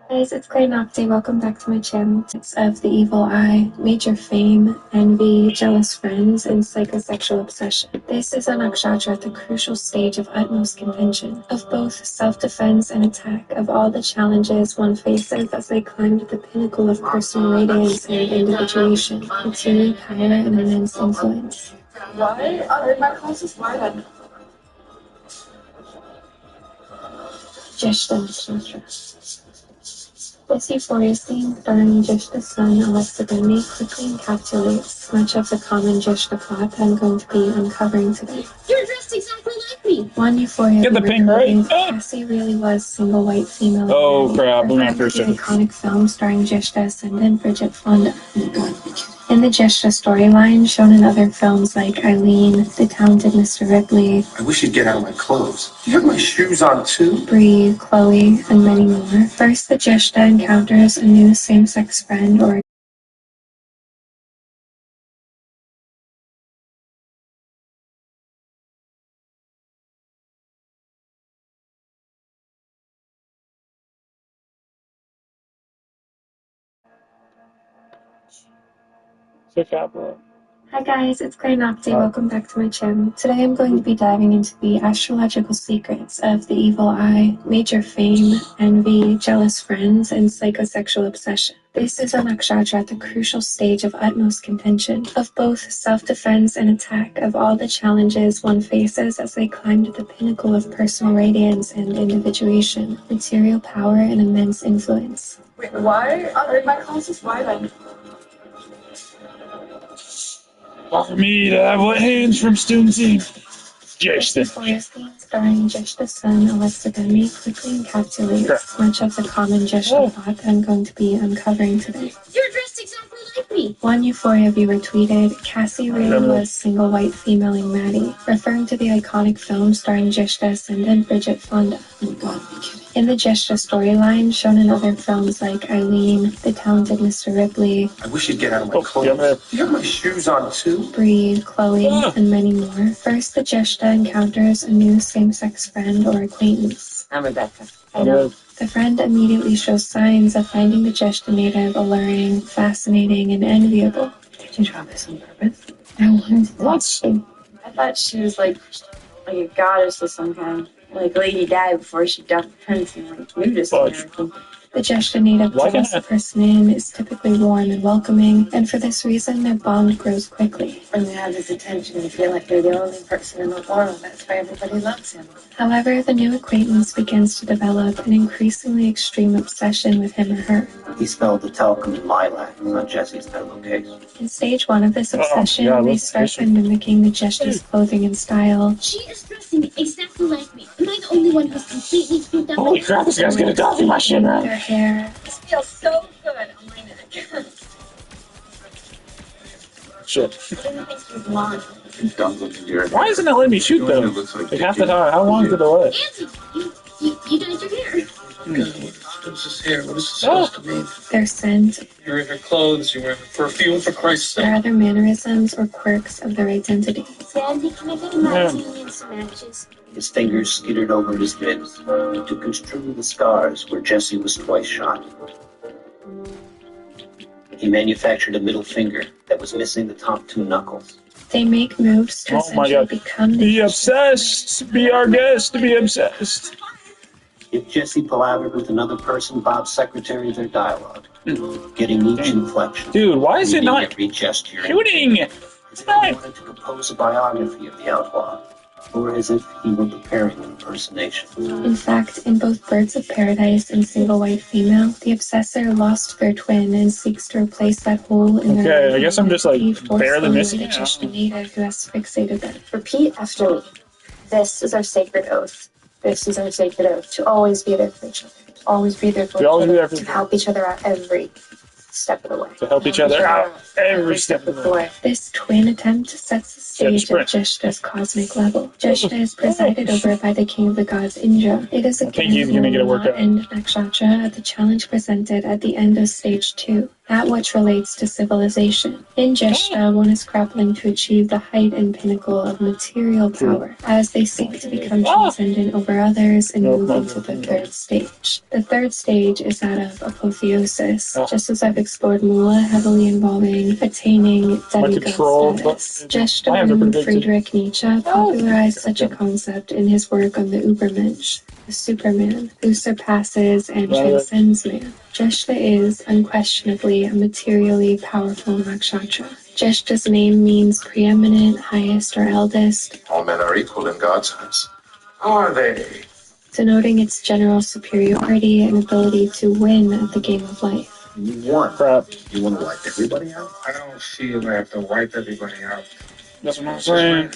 Guys, it's Clay Nocte. Welcome back to my channel. It's of the evil eye, major fame, envy, jealous friends, and psychosexual obsession. This is a nakshatra at the crucial stage of utmost contention, of both self-defense and attack, of all the challenges one faces as they climb to the pinnacle of personal radiance and individuation, material power, and immense influence. Why? In my closest mind. Jeshta Nakshatra. This euphoria scene starring Jeshta's son, Alexa Demi, quickly encapsulates much of the common Jeshta plot that I'm going to be uncovering today. You're dressed exactly like me! One euphoria Get the ping right. Cassie really was single white female. Oh crap, I'm not The iconic film starring Jeshta Ascendant Bridget Fonda. In the Jeshta storyline, shown in other films like Eileen, The Talented Mr. Ripley, I wish you'd get out of my clothes. You have my shoes on too? Bree, Chloe, and many more. First, the Jeshta encounters a new same-sex friend or Hi guys, it's Clay Nocte. Welcome back to my channel. Today I'm going to be diving into the astrological secrets of the evil eye, major fame, envy, jealous friends, and psychosexual obsession. This is a nakshatra at the crucial stage of utmost contention, of both self-defense and attack, of all the challenges one faces as they climb to the pinnacle of personal radiance and individuation, material power, and immense influence. Wait, why? In my closest mind. For me to have wet hands from Stoonsy. Jeshta. Euphoria scene starring Jeshta's son, Alexa Demi, quickly encapsulates much of the common Jeshta plot that I'm going to be uncovering today. You're dressed exactly like me! One Euphoria viewer tweeted, Cassie really was single white femaling Maddie, referring to the iconic film starring Jeshta Ascendant Bridget Fonda. Oh God, be kidding. In the Jeshta storyline, shown in other films like Eileen, The Talented Mr. Ripley, I wish you'd get out of my clothes. You have my shoes on too? Bree, Chloe, and many more. First, the Jeshta encounters a new same-sex friend or acquaintance. I'm Rebecca. I know. The friend immediately shows signs of finding the Jeshta native alluring, fascinating, and enviable. Did you draw this on purpose? I wanted to talk to you. I thought she was like a goddess of some kind. Like Lady Di before she doffed the prince and like nudist and everything. The Jeshta native draws the person in, is typically warm and welcoming, and for this reason, their bond grows quickly. When they have his attention, you feel like they're the only person in the world. That's why everybody loves him. However, the new acquaintance begins to develop an increasingly extreme obsession with him or her. He spelled the talcum in lilac on Jesse's pillowcase. In stage one of this obsession, they start by mimicking the Jeshta's clothing and style. She is dressing exactly like me. Am I the only one who's completely screwed up? Holy crap, this guy's gonna die in my shit now. Their hair, This feels so good on my neck. Shit. Everything thinks he's blonde. Why isn't it letting me shoot though? Like half the time, how long is it delay? Auntie, you dyed your hair. What is this here? What is this supposed to mean? their scent, You're in your clothes, you're wearing perfume, for Christ's their sake. other mannerisms or quirks of their identity. Sandy, can I get a martini and some matches? His fingers skittered over his ribs to construe the scars where Jesse was twice shot. He manufactured a middle finger that was missing the top two knuckles. They make moves to essentially become the Be obsessed! Be our guest! Be obsessed! If Jesse palavered with another person, Bob's secretary their dialogue, getting each inflection. Dude, why is it reading not every gesture? shooting? As if he wanted to compose a biography of the outlaw, or as if he were preparing an impersonation. In fact, in both Birds of Paradise and Single White Female, the obsessor lost their twin and seeks to replace that hole in their Okay, I guess I'm just like barely missing the it. Jeshta native who has fixated them. Repeat after me. This is our sacred oath. This is our sacred oath to always be there for each other. To always be there for To always be there for to help each other out every step of the way. To help each other out every step of the way. This twin attempt sets the stage of Jeshta's cosmic level. Jeshta is presided over by the king of the gods, Indra. It is a think he's gonna get a workout. and nakshatra at the challenge presented at the end of stage 2. at which relates to civilization. In Jeshta, one is grappling to achieve the height and pinnacle of material power, as they seek to become transcendent over others and move into the third stage. The third stage is that of apotheosis, just as I've explored Mula, heavily involving attaining demigod status. Jeshta Friedrich Nietzsche popularized such a concept in his work on the Übermensch, the Superman, who surpasses and transcends man. Jeshta is, unquestionably, a materially powerful nakshatra. Jeshta's name means preeminent, highest, or eldest. All men are equal in God's eyes. Are they? Denoting its general superiority and ability to win at the game of life. You want crap. You want to wipe everybody out? I don't feel I have to wipe everybody out. That's what I'm saying.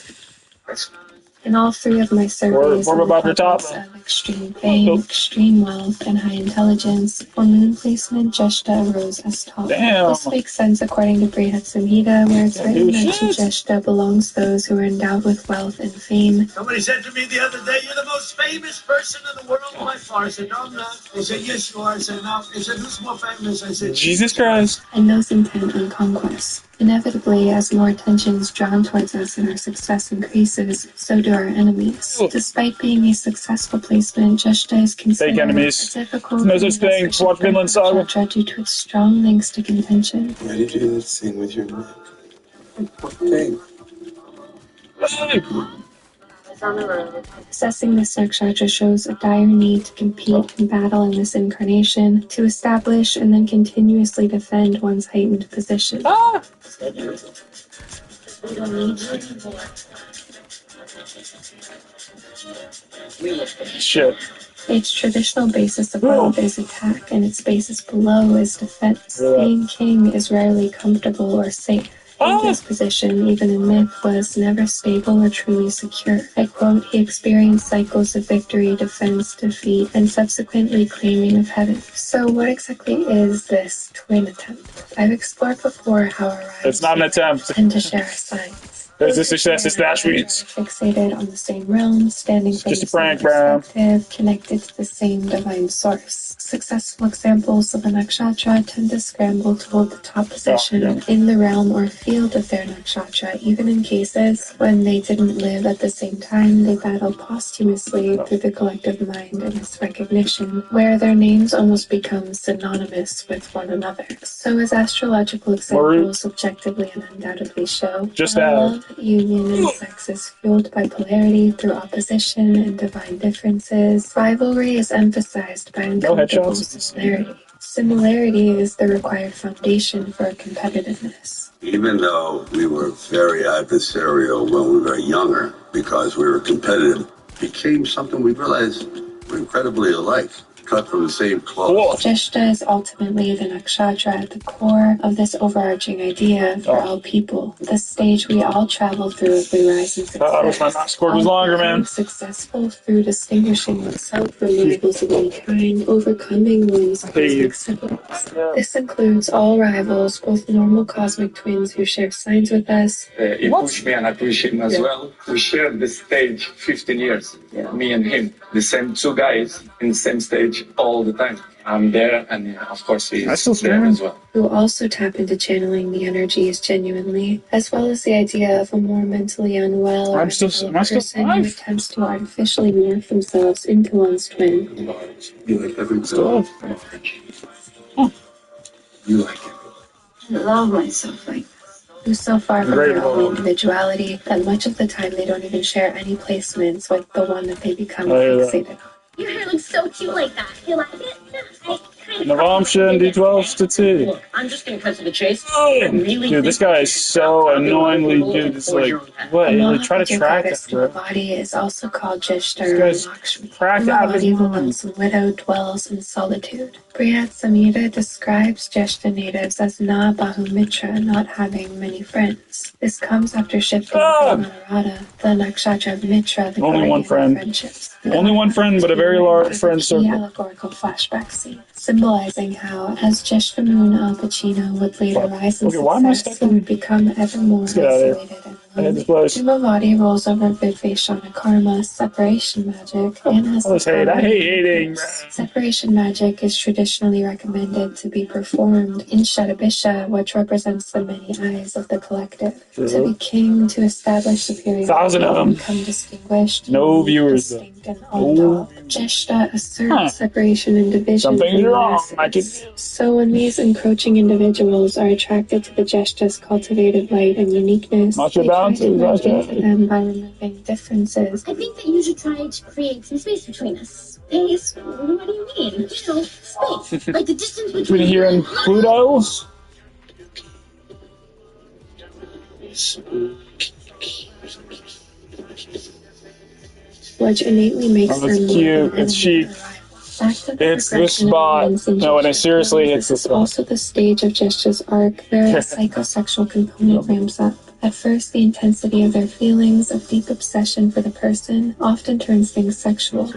In all three of my surveys We're on the about the top. topics of extreme fame, extreme wealth, and high intelligence, for moon placement, Jeshta arose as top. Damn. This makes sense according to Brihat Samhita, where it's written that to Jeshta belongs those who are endowed with wealth and fame. Somebody said to me the other day, "You're the most famous person in the world by far." I said, "No, I'm not." They said, "Yes, you are." I said, "No." They said, "Who's more famous?" I said, Jesus Christ. And those intent on conquest. Inevitably, as more attention is drawn towards us and our success increases, so do our enemies. Despite being a successful placement, Jeshta is considered enemies. a difficult No such thing. Watch Vinland Saga. due to its strong links to contention. Why did you do that thing with your neck? Hey. It's on the road. Possessing this nakshatra shows a dire need to compete and battle in this incarnation, to establish and then continuously defend one's heightened position. We don't need you anymore. Shit. Its traditional basis above is attack, and its basis below is defense. Being king is rarely comfortable or safe. Indra's position, even in myth, was never stable or truly secure. I quote, "He experienced cycles of victory, defense, defeat, and subsequently claiming of heaven." So what exactly is this twin attempt? I've explored before how our It's not an attempt. tend to share our signs. It's a success, it's Dash Weeds. Fixated on the same realm, standing from Just the a prank, same bro. perspective, connected to the same divine source. Successful examples of a nakshatra tend to scramble to hold the top position in the realm or field of their nakshatra, even in cases when they didn't live at the same time. They battle posthumously through the collective mind and its recognition, where their names almost become synonymous with one another. So as astrological examples objectively and undoubtedly show, Just love, union, and sex is fueled by polarity through opposition and divine differences. Rivalry is emphasized by uncomfortable similarity. Similarity is the required foundation for competitiveness. Even though we were very adversarial when we were younger, because we were competitive, it became something we realized we're incredibly alike, cut from the same cloth. Jeshta is ultimately the nakshatra at the core of this overarching idea for all people. The stage we all travel through as we rise in success. I wish my mouse cord was longer, man. Successful through distinguishing oneself from rivals of any kind, overcoming one's cosmic siblings. This includes all rivals, both normal cosmic twins who share signs with us. He pushed me and I pushed him as well. We shared the stage 15 years, me and him. The same two guys in the same stage all the time. I'm there, and of course he's there as well. Who also tap into channeling the energies genuinely, as well as the idea of a more mentally unwell or person who attempts to artificially morph themselves into one's twin. You like every dog. You like it. I love myself like this. Who's so far from their own individuality that much of the time they don't even share any placements with the one that they become fixated on. Your hair looks so cute like that. You like it? Navamshin, D12s to T. Look, I'm just gonna cut to the chase. Dude, this guy is so annoyingly, dude. It's like, what? Like, try to track that, bro. The body is also called Jeshta. This guy's cracked out of his mind. The widow dwells in solitude. Brihat Samhita describes Jeshta natives as Na Bahu Mitra, not having many friends. This comes after shifting from Anurada, the nakshatra of Mitra, the only one friend. Friendships. Only one friend, but a very large friend circle. Allegorical flashback scene, symbolizing how, as Jeshta Moon Al Pacino would later rise in success, he would become ever more isolated and Jumawati rules over Vidveshana karma, separation magic, and has I hate hating. Separation magic is traditionally recommended to be performed in Shadabisha, which represents the many eyes of the collective. To be king, to establish superiority, 1,000 of them. become distinguished, No viewers, distinct and on top. Jeshta asserts separation and division. Something's wrong. So when these encroaching individuals are attracted to the Jeshta's cultivated light and uniqueness, they try to merge into them by removing differences. I think that you should try to create some space between us. Space? What do you mean? You know, space. Like the distance between here and Pluto? Which innately makes them cute. It's cheap. It's this spot. No, and it seriously hits this spot. Also the stage of Jeshta's arc, where a psychosexual component ramps up. At first, the intensity of their feelings, of deep obsession for the person, often turns things sexual.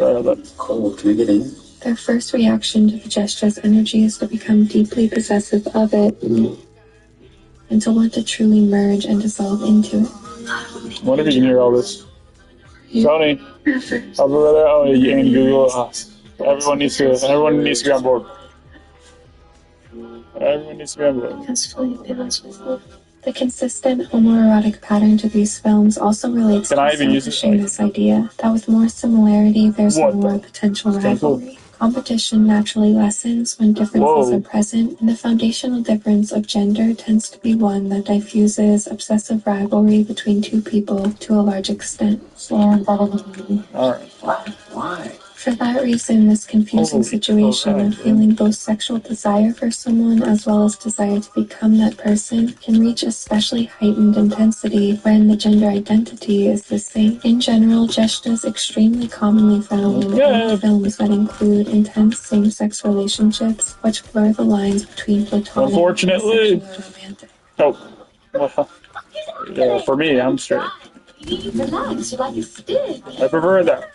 Cool, can I get in? Their first reaction to the Jeshta's energy is to become deeply possessive of it, and to want to truly merge and dissolve into it. I wonder if you can hear all this. Tony, I'll be right there. Oh, yeah, and Google. Everyone needs to be on board. Everyone needs to be on board. The consistent homoerotic pattern to these films also relates to establishing this idea that with more similarity, there's more potential rivalry. Competition naturally lessens when differences are present, and the foundational difference of gender tends to be one that diffuses obsessive rivalry between two people to a large extent. Alright. Why? For that reason, this confusing situation of feeling both sexual desire for someone as well as desire to become that person can reach especially heightened intensity when the gender identity is the same. In general, Jeshta is extremely commonly found in any films that include intense same-sex relationships, which blur the lines between platonic unfortunately. and romantic. Oh. Well, for me, I'm straight. Relax, you like a stick. I prefer that.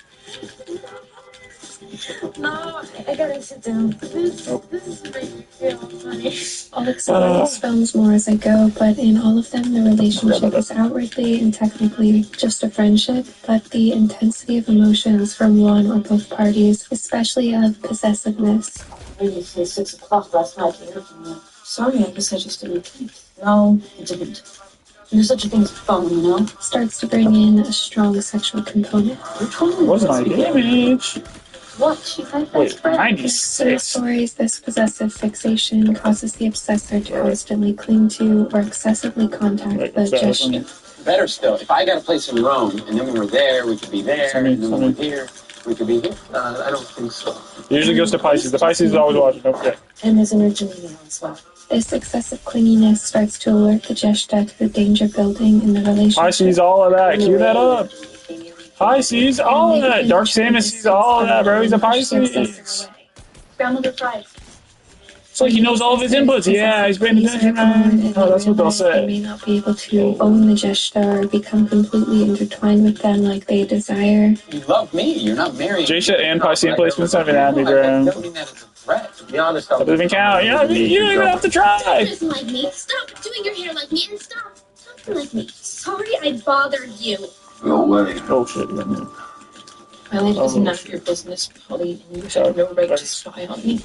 No, I gotta sit down. This is making me feel funny. I'll explore these films more as I go, but in all of them, the relationship is outwardly and technically just a friendship, but the intensity of emotions from one or both parties, especially of possessiveness. I didn't say 6 o'clock last night. Sorry, I guess I just didn't think. No, I didn't. There's such a thing as phone, you know? Starts to bring in a strong sexual component. What's my damage? What? She's my best friend. 96. In the stories, this possessive fixation causes the obsessor to constantly cling to or excessively contact the Jeshta. Better still, if I got a place in Rome, and then when we're there, we could be there, and then when we're here, we could be here. I don't think so. It usually goes to Pisces. The Pisces is always watching, don't forget. And there's an urgent meeting as well. This excessive clinginess starts to alert the Jeshta to the danger building in the relationship. Pisces, all of that. Cue that up. Pisces, all of that. Dark Samus sees all of that, bro. He's a Pisces. Grandmother Price. It's like he knows all of his inputs. Yeah, he's paying attention, man. Oh, that's what they'll say. They may not be able to own the Jeshta or become completely intertwined with them like they desire. You love me. You're not married. Jeshta and Piscean placements not even happy, bro. I don't mean that as a threat. To be honest, that doesn't even count. You don't even have to try. Stop like me. Stop doing your hair like me, and stop talking like me. Sorry I bothered you. No way. Oh shit, yeah, man. Well, it isn't none of your business, Polly, and you have no right to spy on me.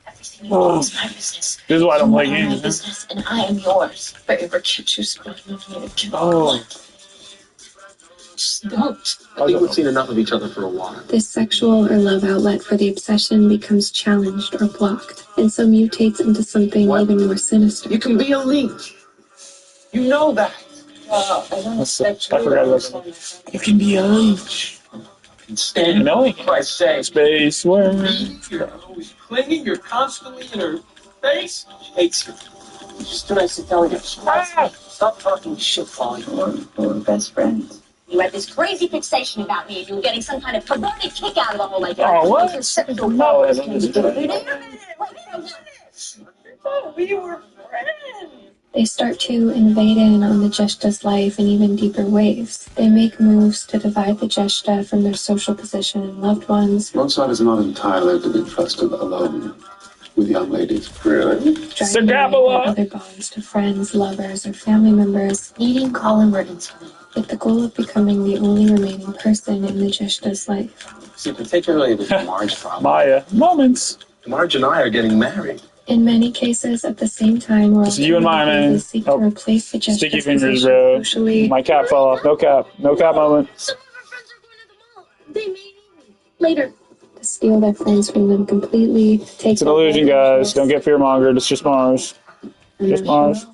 Everything you do is my business. This is why I don't play You are my games. business, and I am yours. If I ever catch you spying on me again, Oh. just don't. I think we've seen enough of each other for a while. This sexual or love outlet for the obsession becomes challenged or blocked, and so mutates into something even more sinister. You can be a leech. You know that. I don't expect you I forgot about that. You can be a leech. Stand knowing I say. Space worm. You're always clinging. You're constantly in her face. She hates you. Just too nice to tell you. Stop talking shit, Polly. We're best friends. You had this crazy fixation about me, and you were getting some kind of perverted kick out of the whole idea. Oh, what? No, We were friends. They start to invade in on the Jeshta's life in even deeper ways. They make moves to divide the Jeshta from their social position and loved ones. One side is not entirely to be trusted alone. with young ladies. Really? Driving their other bonds to friends, lovers, or family members, Meeting Colin were intimate. with the goal of becoming the only remaining person in the Jeshta's life. See, particularly with Marge problem. Maya. Moments. Marge and I are getting married. In many cases, at the same time, or Just you and my man. they seek to replace the Jeshta's Sticky fingers, position bro. socially. My cap fell off. No cap. No cap moment. Some of our friends are going to the mall. They may need me later. To steal their friends from them completely. Take It's an illusion, guys. Don't get fear-mongered. It's just Mars. Just Mars.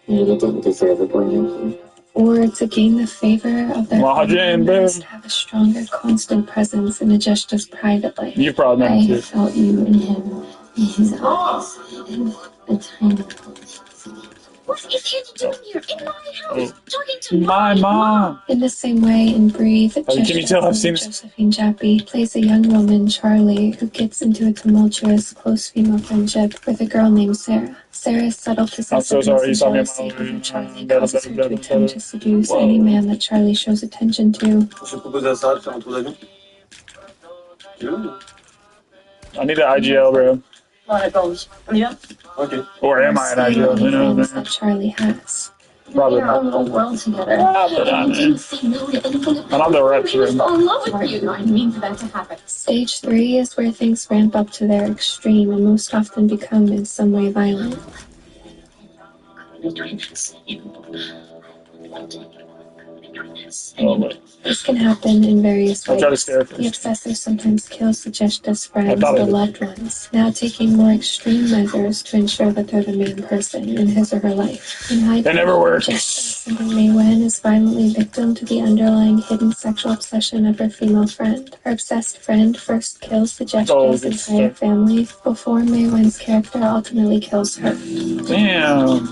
Maybe didn't deserve a boy like you. Or to gain the favor of their Mahajin, friends, to have a stronger, constant presence in the Jeshta's private life. You probably meant I to. felt you in him, in his eyes, and the tiny. What is Andy doing here in my house? Talking to My mom. In the same way, in Breathe, Can you tell I've seen this? Josephine Jappi plays a young woman, Charlie, who gets into a tumultuous, close female friendship with a girl named Sarah. Sarah's subtle possessiveness and jealousy over Charlie causes her to attempt to seduce any man that Charlie shows attention to. I need an IGL, bro. Okay. Or am I an IGL? Who knows, man? That Charlie has. Probably our not. little world together. Probably not, And man. you didn't say no to anything. And I'm the rep He would here. fall in love with you. I didn't mean for that to happen. Stage 3 is where things ramp up to their extreme and most often become in some way violent. Oh, wait. This can happen in various I'll ways. try to stare The first. obsessor sometimes kills the Jeshta's friends thought I or did. loved ones, now taking more extreme measures to ensure that they're the main person in his or her life. In high That never works. Jeshta Maywen is violently victim to the underlying hidden sexual obsession of her female friend. Her obsessed friend first kills the Jeshta's good entire stuff. family before Maywen's character ultimately kills her. Damn.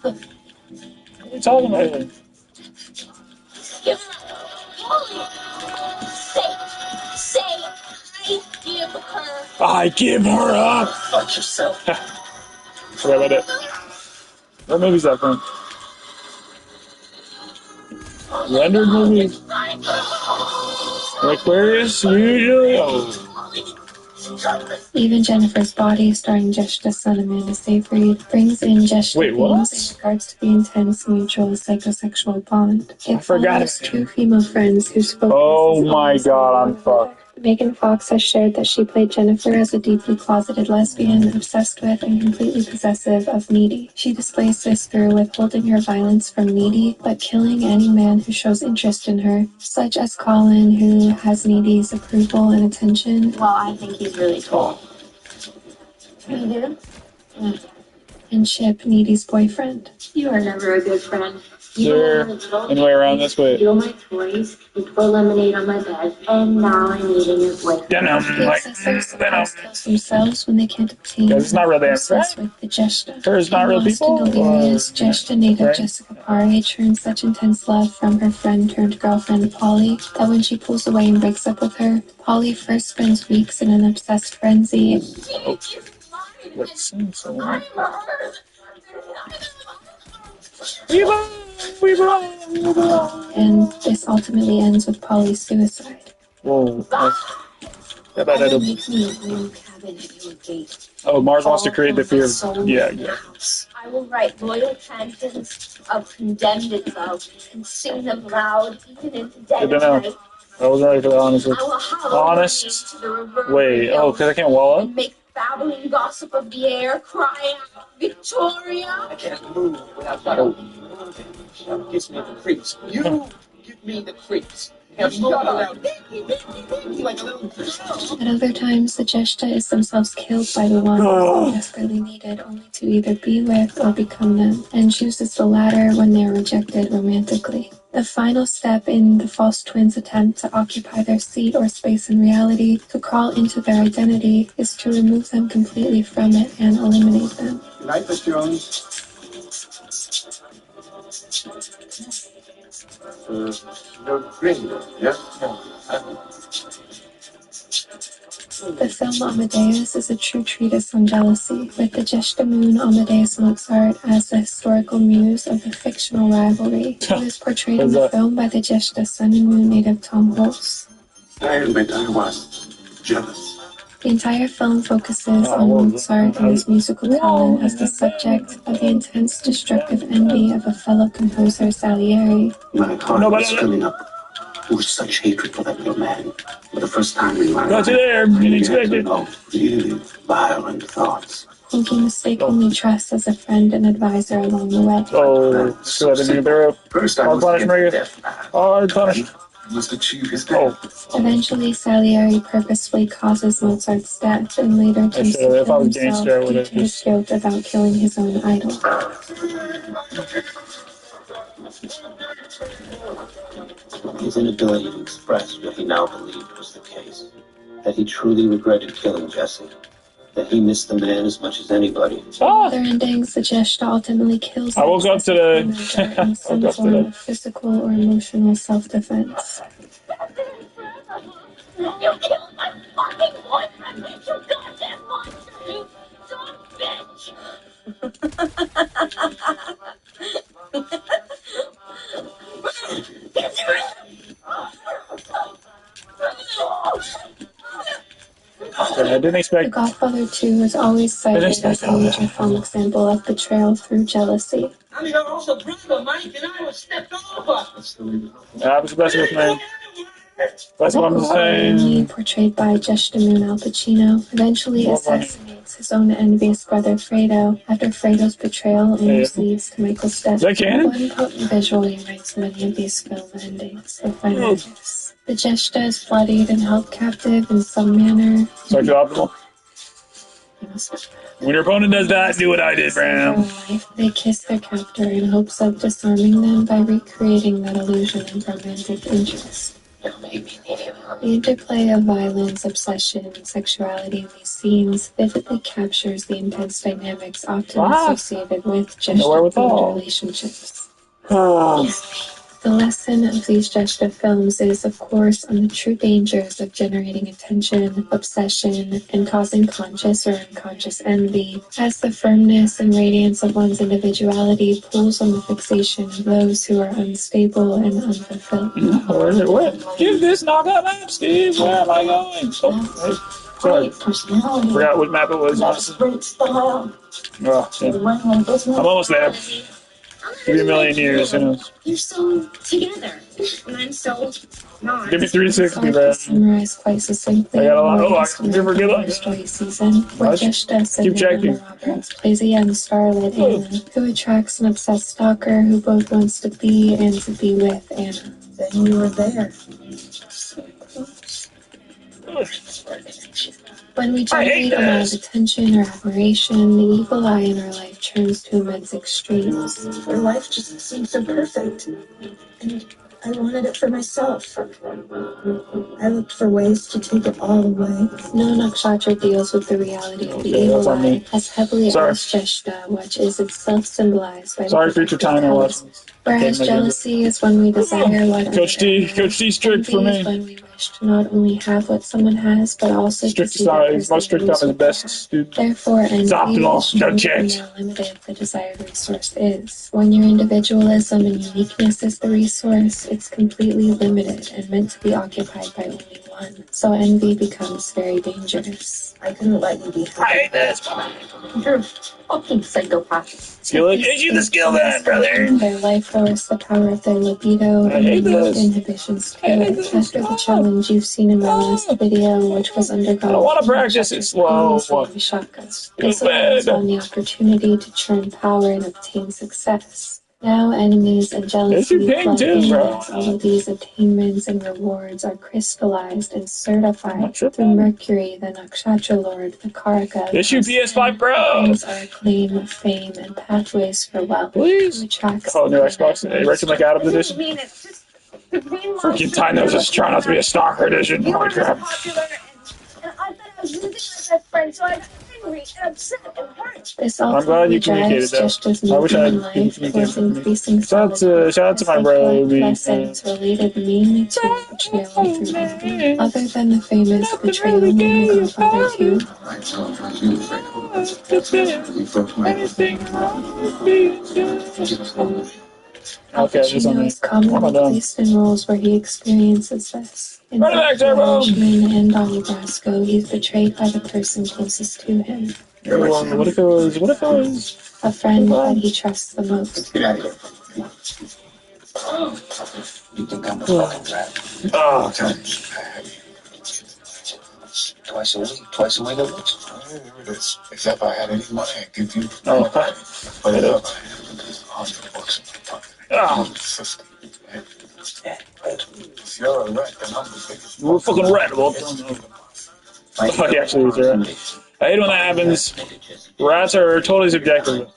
What are you talking about here? Give Polly. Say, I give her. I give her up. Fuck yourself. Forgot about it. What movie's that from? Rendered movie? Aquarius, usually? Oh. Even Jennifer's Body, starring Jeshta's son Amanda Seyfried, brings in Jeshta Wait, what? themes in regards to the intense mutual psychosexual bond. It forgot follows it. two female friends whose focus Oh is my always god, on I'm fucked. Megan Fox has shared that she played Jennifer as a deeply closeted lesbian, obsessed with and completely possessive of Needy. She displays this through withholding her violence from Needy, but killing any man who shows interest in her, such as Colin, who has Needy's approval and attention. Well, I think he's really cool. You do? And Chip, Needy's boyfriend. You are never a good friend. There, anyway around this way. Steal my toys, you pour lemonade on my bed, and now I'm eating your boyfriend. The obsessors sometimes kill themselves when they can't obtain Guys, it's not real damn access right. with the Jeshta. Her is not real Lost people, and delirious, or- Jeshta native right? Jessica Parry turns such intense love from her friend turned girlfriend Polly that when she pulls away and breaks up with her, Polly first spends weeks in an obsessed frenzy. Let's sing some more. And this ultimately ends with Polly's suicide. Whoa. How about that? Make me a room cabin at your gate. Oh, Mars wants to create the fear. Yeah, yeah. I will write loyal canons of condemned love and sing them loud even into dead Good to know. night. I wasn't ready for that, honestly. I will hallow Honest? the name to the reverberant Wait, oh, because I can't wall up? and make babbling gossip of the air, crying out, Victoria! I can't move without moving. That gives me the creeps. You give me the creeps. Now shut up. Like a little At other times, the Jeshta is themselves killed by the ones they desperately needed, only to either be with or become them, and chooses the latter when they are rejected romantically. The final step in the false twins' attempt to occupy their seat or space in reality, to crawl into their identity, is to remove them completely from it and eliminate them. Good night, Mr. Jones. You're green, yeah? The film Amadeus is a true treatise on jealousy, with the Jeshta moon Amadeus Mozart as the historical muse of the fictional rivalry. He was portrayed in the film by the Jeshta sun and moon native Tom Hulce. I admit I was jealous. The entire film focuses on Mozart and his musical talent as the subject of the intense destructive envy of a fellow composer, Salieri. My heart was filling up with such hatred for that little man. For the first time in my life, I began to know really violent thoughts. Whom he mistakenly trusts as a friend and advisor along the way. Oh, so I didn't even First, I was death man. Hard punish. Must achieve his goal. Eventually, Salieri purposefully causes Mozart's death and later turns to kill himself due to his guilt about killing his own idol. His inability to express what he now believed was the case. That he truly regretted killing Jesse. That he missed the man as much as anybody. Other endings suggest ultimately kills I woke up today. in some form of physical or emotional self-defense. You killed my fucking boyfriend! You goddamn monster! You dumb bitch! I didn't expect. The Godfather 2 is always cited as a major film example of betrayal through jealousy. I'm your older brother, Mike, and I was stepped over. I was the best with me. That's what I'm saying. Portrayed by Gestamun Al Pacino, eventually assassinates his own envious brother Fredo after Fredo's betrayal almost leads to Michael's death. One potent visually writes many of these film endings, the filmmakers. The Gesta is bloodied and held captive in some manner. Psychological. When your opponent does that, do what I did, Bram. They kiss their captor in hopes of disarming them by recreating that illusion of romantic interest. The interplay of violence, obsession, and sexuality in these scenes vividly captures the intense dynamics often associated with gender relationships. The lesson of these Gesta films is, of course, on the true dangers of generating attention, obsession, and causing conscious or unconscious envy, as the firmness and radiance of one's individuality pulls on the fixation of those who are unstable and unfulfilled. What? Give this knock out map, Steve. Where am I going? Sorry. Forgot what map it was. Oh, yeah. I'm almost there. Give me a million years, who knows? You're so together, and I'm so not. Give me 360, man. Summarized quite succinctly. I got a lot. Oh, I can never get up. Season, where Keep checking. Roberts plays a young starlet, Anna, who attracts an obsessed stalker who both wants to be and to be with Anna. Then you were there. When we generate a lot of attention or admiration, the evil eye in our life turns to immense extremes. Your life just seemed so perfect, and I wanted it for myself. I looked for ways to take it all away. No Nakshatra deals with the reality of the evil eye as heavily as Gesta, which is itself symbolized by the future time I watched. Whereas jealousy is when we desire what Coach D strict for me. Is when we wish to not only have what someone has, but also strict to see that is most strict on his best student. Therefore, envy is more limited the desired resource is. When your individualism and uniqueness is the resource, it's completely limited and meant to be occupied by only one. So envy becomes very dangerous. I couldn't let you be happy. I hate this. You're a fucking psychopath. Skill it. Get you the skill then, brother. Their life force, the power of their libido, and removed inhibitions to it. After the challenge you've seen in my last video, which was undergone. I don't want to practice it slow. This allows one the opportunity to churn power and obtain success. Now enemies and jealousy flood in as all of these attainments and rewards are crystallized and certified through Mercury, the Nakshatra Lord, the Karaka. Issue PS5 Pro! Things are acclaim, fame, and pathways for wealth. Please? Oh, new Xbox. Erection like Adam's edition. Freaking I Gnosis trying not to be a stalker edition. Holy crap. And I thought I was losing my best friend, so I got angry and upset and hurt. This I'm glad you communicated that. I wish I had communicated. Shout out to my bro. Lessons related mainly to betrayal through envy. Other than the famous betrayal in The Godfather 2. Al Okay, this one. Pacino is commonly placed in roles where he experiences this. In both The Irishman and Donnie Brasco, he's betrayed by the person closest to him. What if it was? What if it was? A friend that he trusts the most. Get out of here. You think I'm a fucking rat? Oh, Twice a week at least. There it is. If ever I had any money, I'd give you Oh, money. But if ever I had $100 in my pocket, Ah. 50. If you're a rat, then I'm the biggest. We're fucking rat, Walt. Oh, he actually is a rat. I hate when that happens. Rats are totally subjective.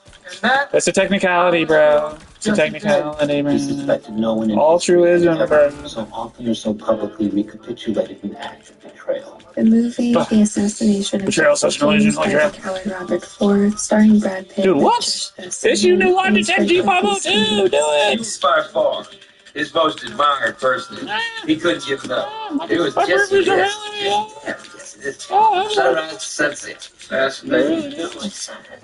That's a technicality, bro. It's a technicality, man. All truism, bro. So often or so publicly recapitulated an act of betrayal. The movie The Assassination of Betrayal, such an illusion, like by the coward Robert Ford, starring Brad Pitt. Dude, what? Issue new Logitech G502, do it! He was by far his most admired person. He couldn't give it up. It was Jesse. Sunrise Sunset. Fascinating.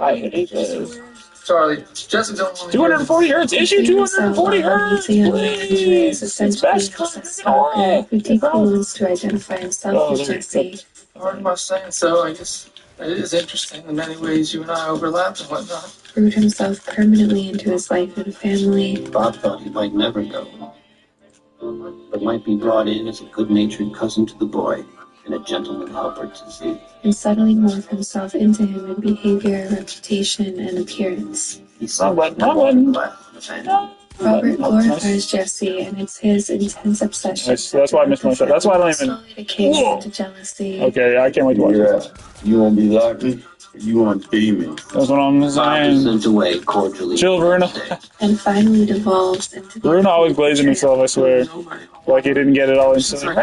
I hate this. Charlie, Jesse's only 240 hertz, issue 240 hertz, please! It's best stalker who deeply wants to identify himself with Jesse. Hard by saying so, I guess it is interesting the many ways you and I overlap and whatnot. Root himself permanently into his life and family. Bob thought he might never go, but might be brought in as a good-natured cousin to the boy and a gentleman helper to Z. And subtly morph himself into him in behavior, reputation, and appearance. He saw what Robert glorifies Jesse, and it's his intense obsession. That's why I missed my shot. That's why I don't even. Slowly decays into jealousy. Okay, I can't wait to watch this. You won't be lucky. You won't be me. That's what I'm saying. Sent away cordially. Chill, Bruno. And finally devolves into. Bruno always blazing himself, I swear. Like he didn't get it all instantly.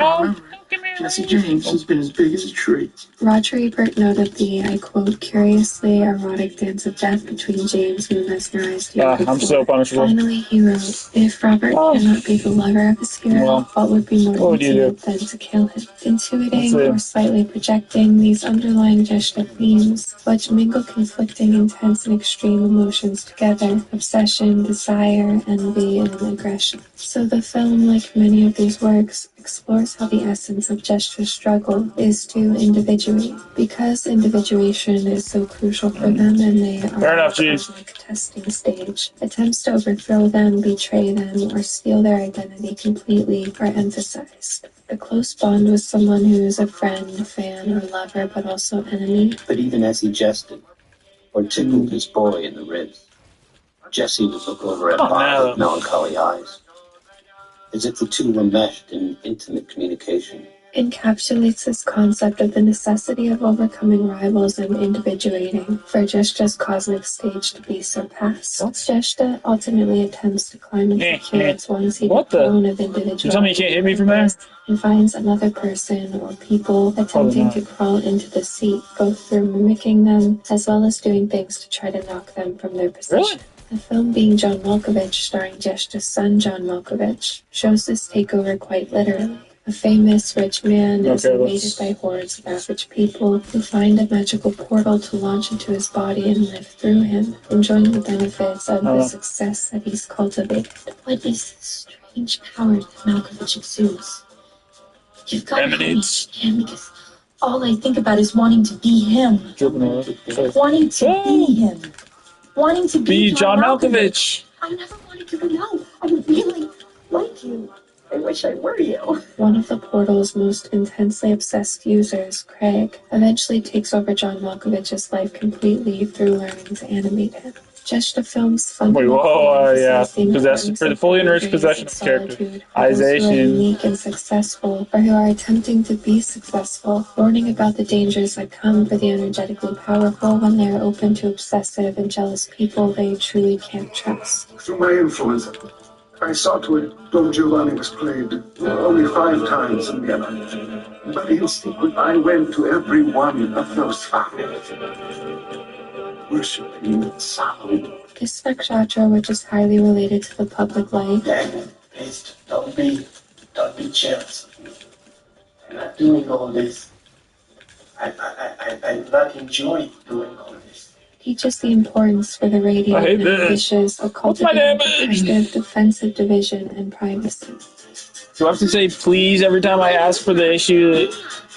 Jesse James has been as big as a tree. Roger Ebert noted the, I quote, curiously erotic dance of death between James and the mesmerized young I'm so punishable. Finally, he wrote, if Robert cannot be the lover of his hero, what would be more intimate than to kill him? Intuiting or slightly projecting these underlying gesture themes, which mingle conflicting, intense, and extreme emotions together, obsession, desire, envy, and aggression. So the film, like many of these works, explores how the essence of gesture struggle is to individuate. Because individuation is so crucial for them and they are on a testing stage, attempts to overthrow them, betray them, or steal their identity completely are emphasized. The close bond with someone who is a friend, fan, or lover, but also enemy. But even as he jested, or tickled his boy in the ribs, Jesse would look over at Bob with melancholy eyes, as if the two were meshed in intimate communication. Encapsulates this concept of the necessity of overcoming rivals and individuating for Jeshta's cosmic stage to be surpassed. Jeshta ultimately attempts to climb into clouds once he the throne of individuality. You tell me you can't hit me from there? And finds another person or people attempting to crawl into the seat, both through mimicking them as well as doing things to try to knock them from their position. Really? The film, being John Malkovich, starring Jeshta's son John Malkovich, shows this takeover quite literally. A famous rich man is invaded by hordes of average people who find a magical portal to launch into his body and live through him, enjoying the benefits of the success that he's cultivated. What is this strange power that Malkovich exudes? You've got to help me, Ken, because all I think about is wanting to be him. Wanting to be him. Wanting to be John Malkovich. I never wanted you to know. I really like you. I wish I were you. One of the portal's most intensely obsessed users, Craig, eventually takes over John Malkovich's life completely through learning to animate him. Just the film's fundamental possession for the fully enriched possession of character. Unique and successful, or who are attempting to be successful, warning about the dangers that come for the energetically powerful when they are open to obsessive and jealous people they truly can't trust. Through my influence, I saw to it Don Giovanni was played only 5 times in Vienna. But in secret, I went to every one of those 5. Worshipping in sound. This spectator, which is highly related to the public life. Daniel, please, don't be jealous of me. I'm not doing all this. I'm not enjoying doing all this. teaches the importance for the radiant and ambitious of cultivating protective, defensive division and privacy. Do I have to say please every time I ask for the issue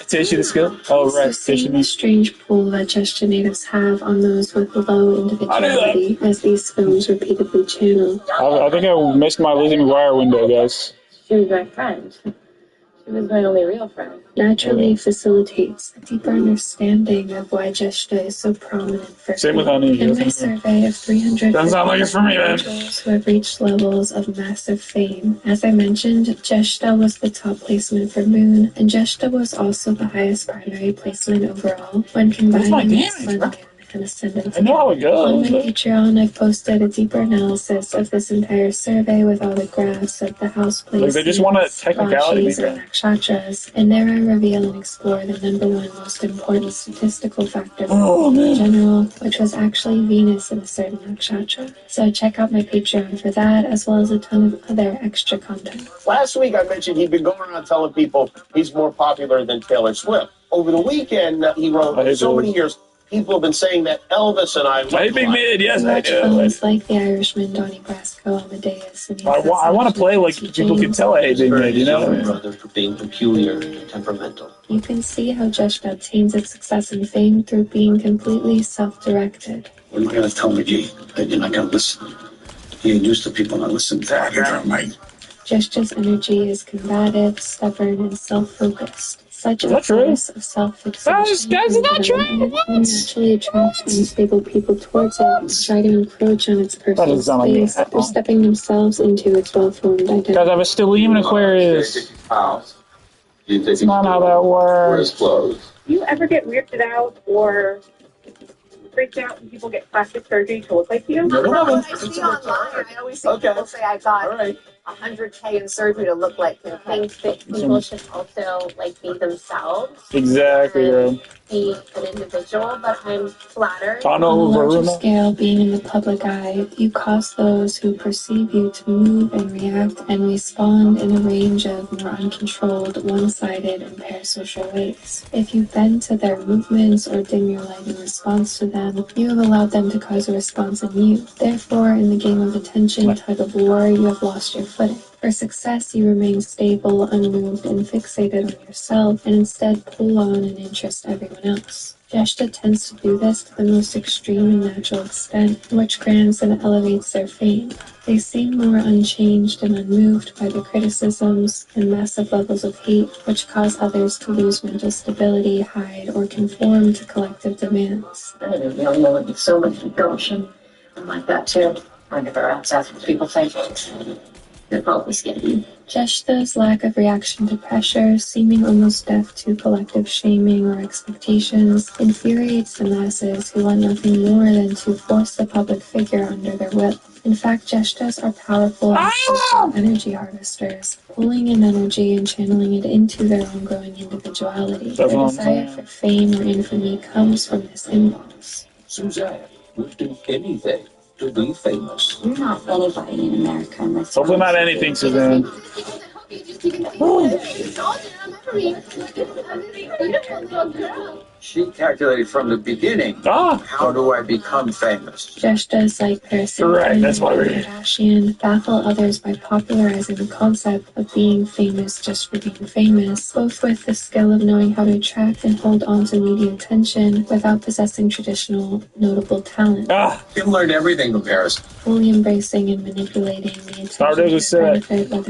to issue the skill? Oh, right. So seeing the strange pull that Gesture natives have on those with low individuality as these films repeatedly channel. I think I missed my Lizzie McGuire window, guys. She was my friend. She was my only real friend. Naturally facilitates a deeper understanding of why Gesture is so prominent for Same with Honey. In my survey of 300 doesn't sound like it's for me, man. individuals who have reached levels of massive fame, as I mentioned, Gesture was the top placement for Moon, and Gesture was also the highest primary placement overall when combining the Sun, Moon, and Ascendant. I know how it goes. On my Patreon, I've posted a deeper analysis of this entire survey with all the graphs of the house placements, Like they just want a technicality. and nakshatras, and there I reveal and explore the number one most important statistical factor in general, which was actually Venus in a certain nakshatra. So check out my Patreon for that, as well as a ton of other extra content. Last week I mentioned he'd been going around telling people he's more popular than Taylor Swift. Over the weekend, he wrote, so many years, people have been saying that Elvis and I hate Big Mid, yes, I do. Films like The Irishman, Donnie Brasco, Amadeus, and I want to play like people can tell I hate Big Mid, you know? Brother for being peculiar and temperamental. You can see how Gesture obtains its success and fame through being completely self-directed. What are you going to tell me, G? That you're not going to listen? You ain't used to people not listening to that. You're mate. Gesture's energy is combative, stubborn, and self-focused. Such a force of self-fixation naturally attracts unstable people towards it and try to encroach on its personal space through stepping themselves into its well-formed identity. Guys, I have a stellium in Aquarius. It's not how that works. Do you ever get weirded out or freaked out when people get plastic surgery to look like you? When I see online, I always see people say I got 100K in surgery to look like him. I think people should also be themselves. Exactly. And be an individual, but I'm flattered. On a larger scale, being in the public eye, you cause those who perceive you to move and react and respond in a range of more uncontrolled, one-sided, and parasocial ways. If you bend to their movements or dim your light in response to them, you have allowed them to cause a response in you. Therefore, in the game of attention, tug of war, you have lost your footing. For success, you remain stable, unmoved, and fixated on yourself, and instead pull on and interest everyone else. Gesture tends to do this to the most extreme and natural extent, which grants and elevates their fame. They seem more unchanged and unmoved by the criticisms and massive levels of hate, which cause others to lose mental stability, hide, or conform to collective demands. I don't know, with so much gumption. I'm like that too. I never ask what people think. They're probably scared. Gesture's lack of reaction to pressure, seeming almost deaf to collective shaming or expectations, infuriates the masses who want nothing more than to force the public figure under their will. In fact, gestures are powerful energy harvesters, pulling in energy and channeling it into their own growing individuality. Their desire for fame or infamy comes from this impulse. Suzanne would do anything to be famous. You're not anybody in America unless hopefully not anything, Suzanne. She calculated from the beginning. How do I become famous? Gestures like Kardashian baffle others by popularizing the concept of being famous just for being famous, both with the skill of knowing how to attract and hold on to media attention without possessing traditional notable talent. Kim learned everything from Paris. Fully embracing and manipulating the Stardust is said.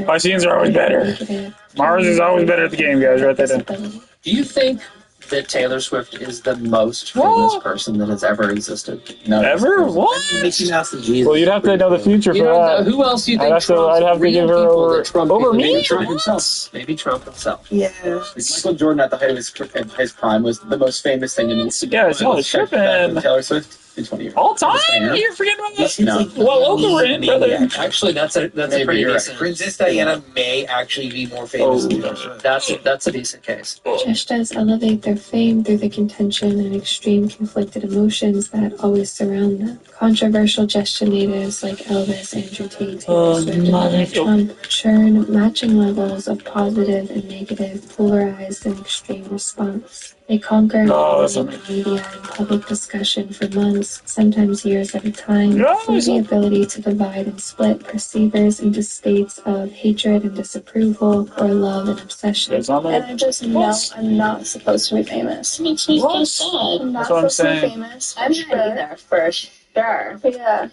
My scenes are always better. Mars is always better at the game, guys. Write that down. Do you think that Taylor Swift is the most famous person that has ever existed? No. Ever? What? Mickey Mouse and Jesus. Well, you'd have to know the future for that. Who else do you think I'd have to give her over me? Maybe Trump himself. Maybe Trump himself. Yeah. Michael Jordan at the height of his prime was the most famous thing in the Yeah, it's all tripping. Taylor Swift in 20 years. All time? You're forgetting about that? No. What local we're in, brother? Actually, that's a pretty decent. Princess Diana may actually be more famous than Taylor Swift. That's a decent case. Gestures elevate their fame through the contention and extreme conflicted emotions that always surround them. Controversial gesture natives like Elvis, Andrew Tate, Taylor Swift, and Donald Trump churn matching levels of positive and negative, polarized and extreme response. They conquer that's media and public discussion for months, sometimes years at a time, through the ability to divide and split perceivers into states of hatred and disapproval, or love and obsession. And I just know I'm not supposed to be famous. What? I'm not That's what I'm supposed to be saying. famous. I'm not either, for sure. Yeah.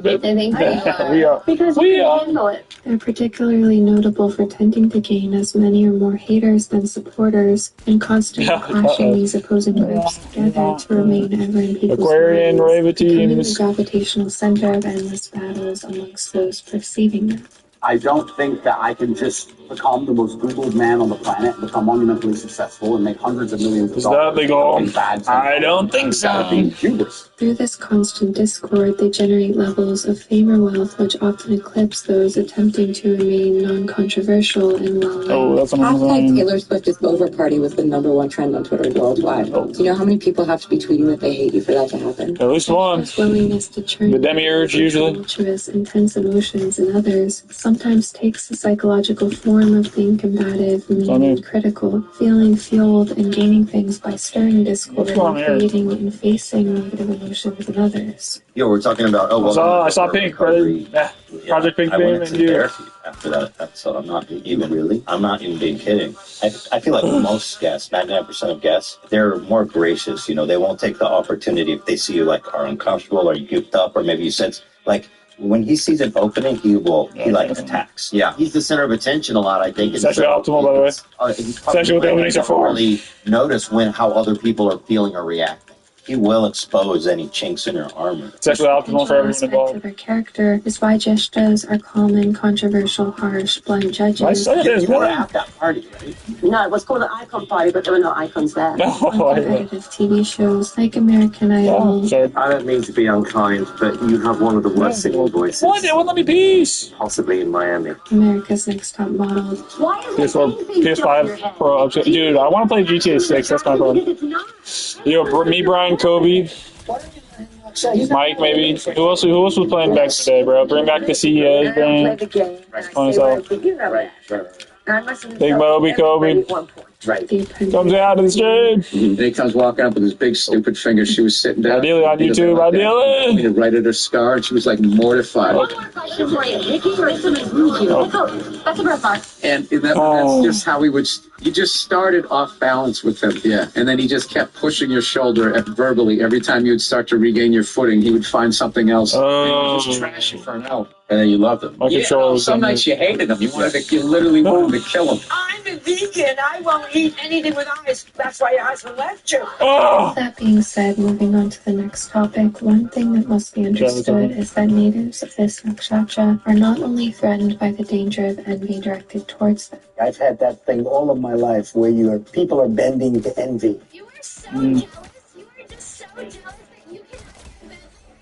I think We are. because We you are. can handle it. They're particularly notable for tending to gain as many or more haters than supporters, and constantly clashing these opposing groups together to remain ever in people's Aquarian minds, Raven becoming the teams. gravitational center of endless battles amongst those perceiving them. I don't think that I can just become the most Googled man on the planet, become monumentally successful, and make hundreds of millions of dollars. Is that legal? I don't think so. Through this constant discord, they generate levels of fame or wealth which often eclipse those attempting to remain non-controversial and well-known. Oh, that's what I'm saying. Taylor Swift is over party was the #1 trend on Twitter worldwide. Do you know how many people have to be tweeting that they hate you for that to happen? At least one. Willingness to turn The demiurge usually. tumultuous, intense emotions in others sometimes takes the psychological form of being combative, mean, and critical, feeling fueled and gaining things by stirring discord and creating and facing negative emotions in others. Yo, we're talking about. I saw Pink, brother. Yeah. Project Pink I Beam went and to you. therapy after that episode. I'm not even being kidding. I feel like most guests, 99% of guests, they're more gracious. You know, they won't take the opportunity if they see you like are uncomfortable or you goofed up or maybe you sense like. When he sees an opening, he attacks. Yeah, he's the center of attention a lot, I think. Sexually optimal, by the way. Sexually what openings are for. Really notice how other people are feeling or reacting. He will expose any chinks in her armor. Sexually optimal for everyone involved. Of her character is why Jeshtas are common, controversial, harsh, blunt judges. You were at that party, right? No, it was called an icon party, but there were no icons there. Competitive TV shows like American Idol. I don't mean to be unkind, but you have one of the worst singing voices. What? They won't let me peace. Possibly in Miami. America's Next Top Model. Why is PS5 Pro. Dude, I want to play GTA 6. That's my problem. Yo, me, Brian, Kobe, Mike, maybe. Who else was playing back today, bro? Bring back the CEOs, bring. Big Moby, Kobe. Comes out of the stream. And he comes walking up with his big stupid finger. She was sitting down. Ideally on YouTube, ideally. He right at her scar, and she was like mortified. And that's just how he would. You just started off balance with him, yeah, and then he just kept pushing your shoulder verbally every time you would start to regain your footing. He would find something else. And he would just trash you for an hour. And then you loved him. Some nights you hated him. You literally wanted to kill him. I'm a vegan. I won't eat anything with eyes. That's why your husband left you. That being said, moving on to the next topic, one thing that must be understood is that natives of this nakshatra are not only threatened by the danger of envy directed towards them. I've had that thing all of my life where people are bending to envy. You are so jealous. You are just so jealous that you can.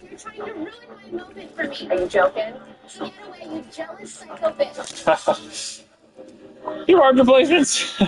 You're trying to ruin my moment for me. Are you joking? Get away, you jealous psycho bitch. You are replacements.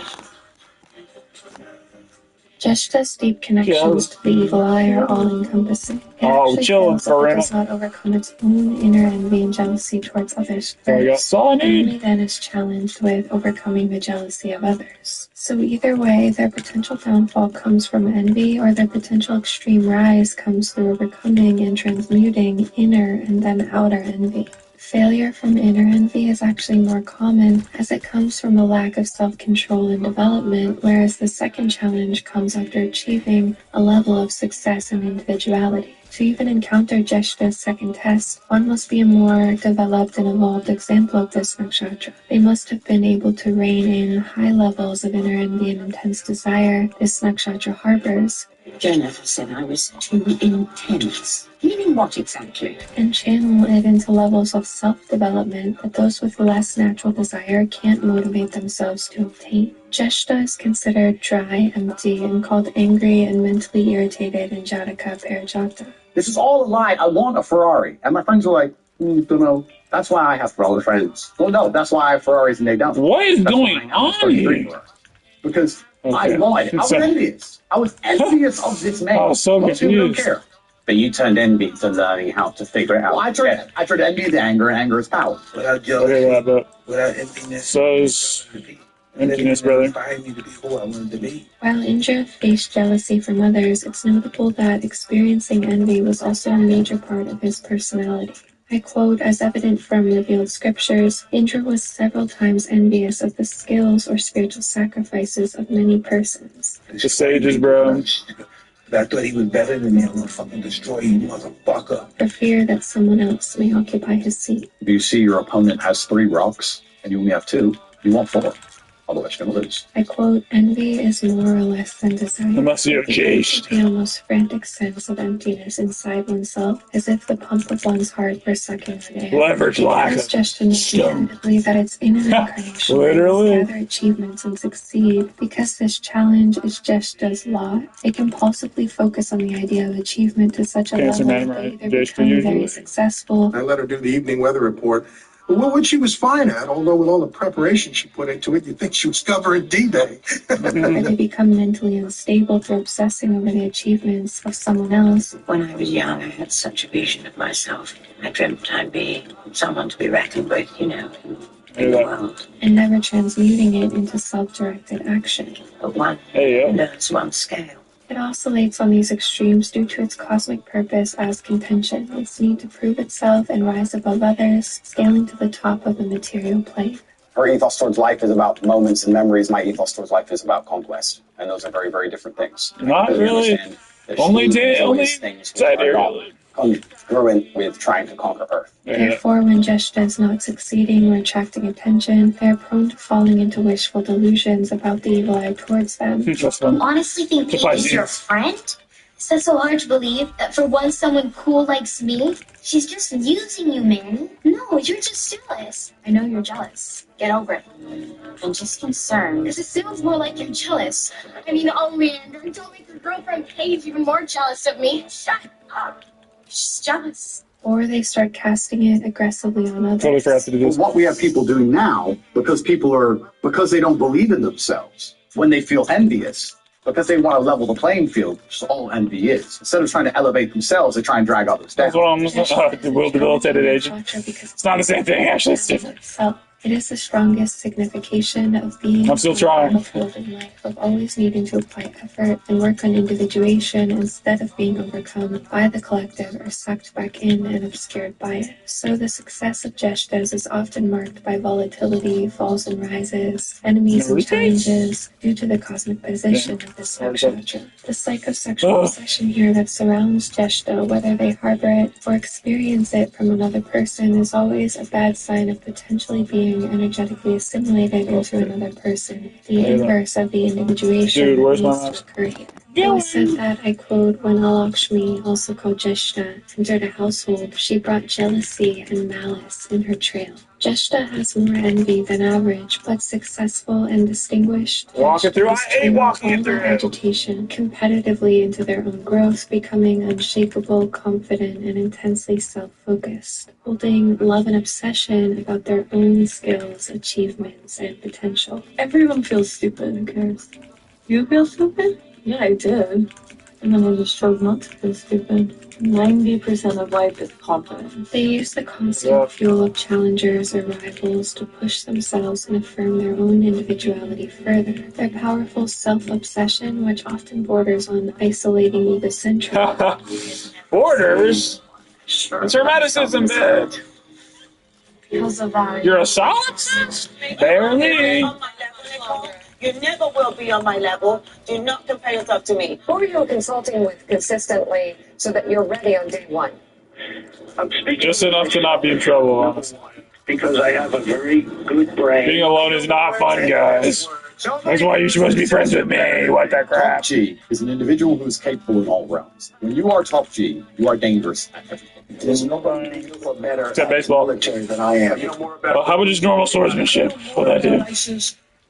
Jeshta's deep connections to the evil eye are all-encompassing. It chill, fails does not overcome its own inner envy and jealousy towards others first. Only then is challenged with overcoming the jealousy of others. So either way, their potential downfall comes from envy, or their potential extreme rise comes through overcoming and transmuting inner and then outer envy. Failure from inner envy is actually more common, as it comes from a lack of self-control and development, whereas the second challenge comes after achieving a level of success and individuality. To even encounter Jeshta's second test, one must be a more developed and evolved example of this nakshatra. They must have been able to rein in high levels of inner envy and intense desire this nakshatra harbors. Jennifer said I was too intense. Meaning what exactly? And channel it into levels of self-development that those with less natural desire can't motivate themselves to obtain. Jeshta is considered dry, empty, and called angry and mentally irritated in Jataka Parijata. This is all a lie. I want a Ferrari. And my friends were like, don't know. That's why I have Ferrari friends. Well, no, that's why I have Ferraris and they don't. What is going on here? Because I lied. I was envious. I was envious of this man. I was so Most people don't confused. care. But you turned envy to learning how to figure it out. Well, I turned envy to anger, and anger is power. Without jealousy, without emptiness. Says Emptiness, brother. Inspired me to be who I wanted to be. While Indra faced jealousy from others, it's notable that experiencing envy was also a major part of his personality. I quote, as evident from revealed scriptures, Indra was several times envious of the skills or spiritual sacrifices of many persons. The sages, bro. I thought he was better than me. I'm gonna fucking destroy you, motherfucker. For fear that someone else may occupy his seat. If you see your opponent has 3 rocks and you only have 2, you want 4. Otherwise, you're going to lose. I quote, envy is more or less than desire. Unless you're chased. The almost frantic sense of emptiness inside oneself, as if the pump of one's heart were sucking on air. Leverage lack of just repeatedly that its inner incarnation Literally. gather achievements and succeed. Because this challenge is Jeshta's law, it compulsively focus on the idea of achievement to such a level that they either become very successful. I let her do the evening weather report. Well, which she was fine at, although with all the preparation she put into it, you'd think she was covering D-Day. Or they become mentally unstable through obsessing over the achievements of someone else. When I was young, I had such a vision of myself. I dreamt I'd be someone to be reckoned with, in the world. And never transmuting it into self-directed action. But one learns one scale. It oscillates on these extremes due to its cosmic purpose as contention, its need to prove itself and rise above others, scaling to the top of the material plane. Her ethos towards life is about moments and memories. My ethos towards life is about conquest. And those are very, very different things. Not really. Only things congruent with trying to conquer Earth. Therefore, when Jeshta is not succeeding or attracting attention, they are prone to falling into wishful delusions about the evil eye towards them. You honestly think Pete is your friend? Is that so hard to believe that for once someone cool likes me? She's just using you, man. No, you're just jealous. I know you're jealous. Get over it. I'm just concerned. This sounds more like you're jealous. I mean, oh man, don't make your girlfriend Paige even more jealous of me. Shut up. She's jealous. Or they start casting it aggressively on others. What we have people doing now, because they don't believe in themselves, when they feel envious, because they want to level the playing field, which is all envy is. Instead of trying to elevate themselves, they try and drag others down. That's what I'm the debilitated agent. It's not the same thing, actually, it's different. So, it is the strongest signification of being I'm still trying. in life, of always needing to apply effort and work on individuation instead of being overcome by the collective or sucked back in and obscured by it. So the success of Jeshtas is often marked by volatility, falls and rises, enemies and challenges due to the cosmic position of this nakshatra. The psychosexual obsession here that surrounds Jeshta, whether they harbor it or experience it from another person, is always a bad sign of potentially being energetically assimilated into another person, the inverse of the individuation. Dude, where's my mouse? It was said that, I quote, when Alakshmi, also called Jeshta, entered a household, she brought jealousy and malice in her trail. Jeshta has more envy than average, but successful and distinguished. Walking through, I hate walking through agitation competitively into their own growth, becoming unshakable, confident, and intensely self-focused, holding love and obsession about their own skills, achievements, and potential. Everyone feels stupid, who cares? You feel stupid? Yeah, I did. And then I just chose not to feel stupid. 90% of life is confidence. They use the constant fuel of challengers or rivals to push themselves and affirm their own individuality further. Their powerful self-obsession, which often borders on isolating egocentrism. Borders? Sure. It's hermeticism, bitch. Because of that. You're a solipsist? Barely. You never will be on my level. Do not compare yourself to me. Who are you consulting with consistently so that you're ready on day one? I'm speaking just enough to not be in trouble, honestly. Because I have a very good brain. Being alone is not fun, guys. That's why you're supposed to be friends with me. What that crap? Top G is an individual who is capable in all realms. When you are top G, you are dangerous at everything. There's nobody better except baseball military than I am. You know more about how about just normal swordsmanship? What that do?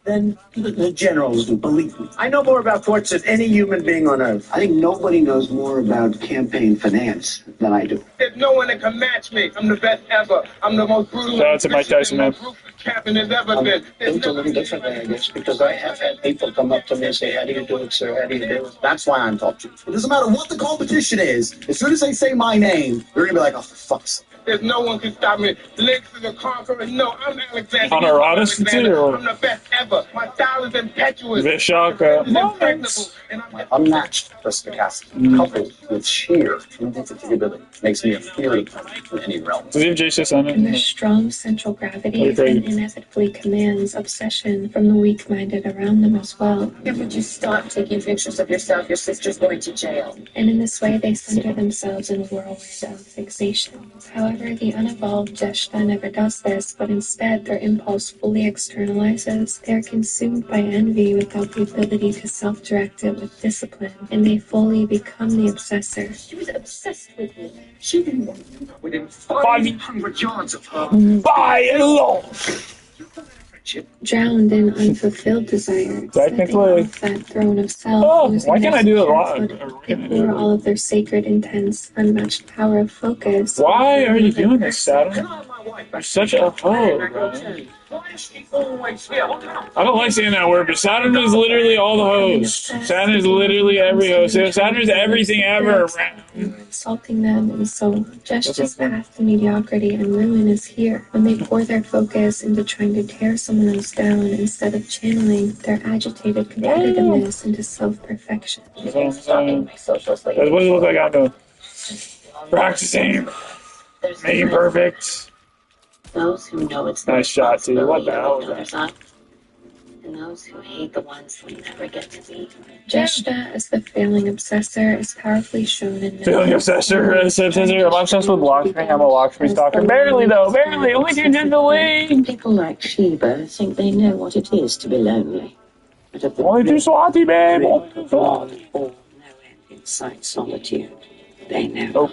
Than the generals do, believe me. I know more about forts than any human being on Earth. I think nobody knows more about campaign finance than I do. There's no one that can match me. I'm the best ever. I'm the most brutal. Shout out to Mike Tyson, man. Captain has ever been. Built a little differently, I guess, because I have had people come up to me and say, "How do you do it, sir? How do you do it?" That's why I'm top G. It doesn't matter what the competition is. As soon as they say my name, you're gonna be like, "Oh, for fuck's sake." There's no one can stop me. Links to the conqueror. No, I'm Alexander. On Aratus, too. I'm the best ever. never. My style is impetuous. Vishaka. Impregnable. And My unmatched perspicacity, coupled with sheer indefatigability, makes me a feared opponent in any realm. And their strong central gravity then inevitably commands obsession from the weak-minded around them as well. If you just stop taking pictures of yourself, your sister's going to jail. And in this way, they center themselves in a whirlwind of fixations. However, the unevolved Jeshta never does this, but instead their impulse fully externalizes. They are consumed by envy without the ability to self-direct it with discipline, and they fully become the obsessor. She was obsessed with me. She didn't want you within 500 yards of her. By law. Drowned in unfulfilled desire, stepping Technically. off that throne of self, losing Why can't I do it live? they pour all of their sacred, intense, unmatched power of focus. Why are you doing this, Saturn? You're such a hoe, bro. I don't like saying that word, but Saturn is literally all the hosts. Saturn is literally every host. Saturn is everything ever. Insulting them, and so Jeshta's path to mediocrity and ruin is here when they pour their focus into trying to tear someone else down instead of channeling their agitated competitiveness into self-perfection. That's what I'm saying. That's what it looks like I'm doing. Practicing. Making perfect. Those who know it's Nice shot, too. What the hell was others up, and those who hate the ones who never get to be. Jeshta, as the failing obsessor, is powerfully shown in Failing obsessor. Am I obsessed with Lakshmi? I'm a Lakshmi stalker. Barely, though. Barely. Only digitally. People like Sheba think they know what it is to be lonely. But of the Only too Swati, babe. Only too Swati. All know end inside solitude. They know.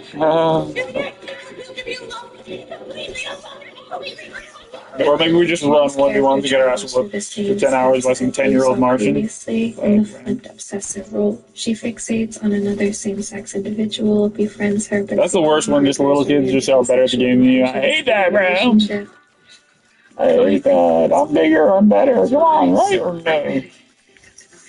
Or maybe we just run 1v1 to get our ass whooped for 10 hours by some 10-year-old Martian. Previously, in the flipped obsessive role, she fixates on another same-sex individual, befriends her. That's the worst one. Just little kids just are better at the game than you. I hate that, bro. I hate that. I'm bigger. I'm better. Come on, right or no?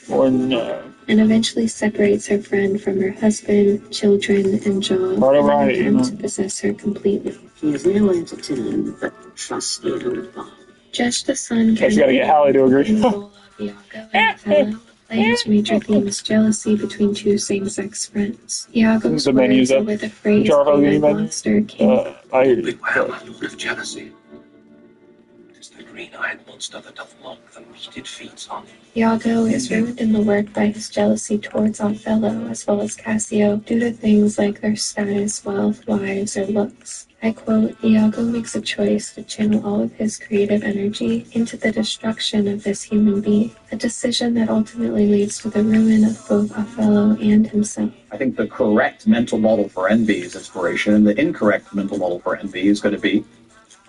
Or no? And eventually separates her friend from her husband, children, and job in an attempt to possess her completely. He is nowhere to turn but trusted old Bob. Just the sun Guess you gotta get Hallie to agree. Plays major themes jealousy between two same-sex friends. Iago's The menus words up. are with the phrase Jarvo monster king. I hear you. Beware of jealousy. It is the green-eyed monster that doth mock the meat it feeds on. Iago is ruined in the work by his jealousy towards Othello as well as Cassio due to things like their status, wealth, wives, or looks. I quote, Iago makes a choice to channel all of his creative energy into the destruction of this human being, a decision that ultimately leads to the ruin of both Othello and himself. I think the correct mental model for envy is inspiration, and the incorrect mental model for envy is going to be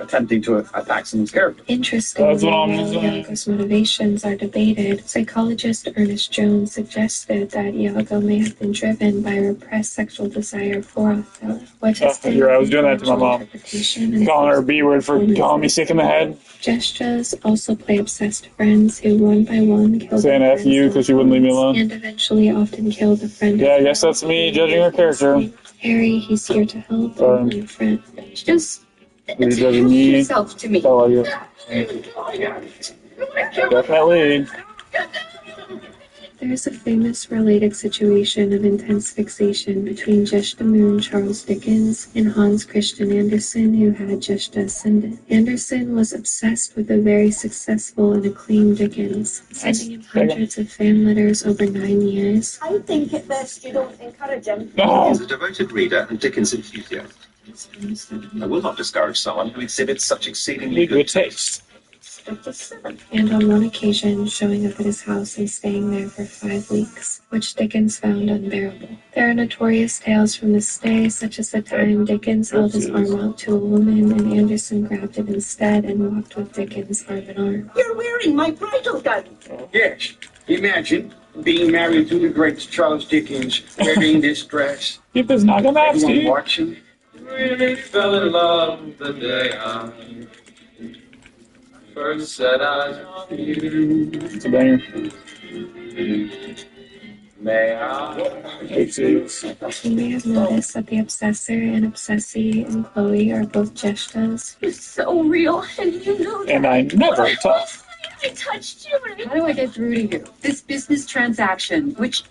attempting to attack someone's character. Interestingly, while Iago's motivations are debated, psychologist Ernest Jones suggested that Iago may have been driven by a repressed sexual desire for Othello. I was doing that to my mom. Calling her a B-word for calling me sick in the head. Gestures also play obsessed friends who one by one kill Saying F you because she wouldn't leave me alone. and eventually often kill the friend. Yeah, I guess that's me judging her character. Harry, he's here to help and a friend. Just You're judging me. yourself to me. Oh, yeah. Definitely. There is a famous related situation of intense fixation between Jeshta Moon Charles Dickens and Hans Christian Andersen, who had Jeshta ascendant. Andersen was obsessed with the very successful and acclaimed Dickens, sending him hundreds of fan letters over 9 years. I think at best you don't encourage him. He's a devoted reader and Dickens enthusiast. I will not discourage someone who exhibits such exceedingly good taste. And on one occasion, showing up at his house and staying there for 5 weeks, which Dickens found unbearable. There are notorious tales from this stay, such as the time Dickens held his arm out to a woman and Andersen grabbed it instead and walked with Dickens arm in arm. You're wearing my bridal gown. Yes. Imagine being married to the great Charles Dickens, wearing this dress. Keep this knock on Everyone watching. We fell in love the day I first set eyes on you. It's a banger. May I? You may have noticed that the obsessor and obsessee and Chloe are both Jeshtas. You're so real, and you know that. And I never talk. I touched you. How do I get through to you? This business transaction, which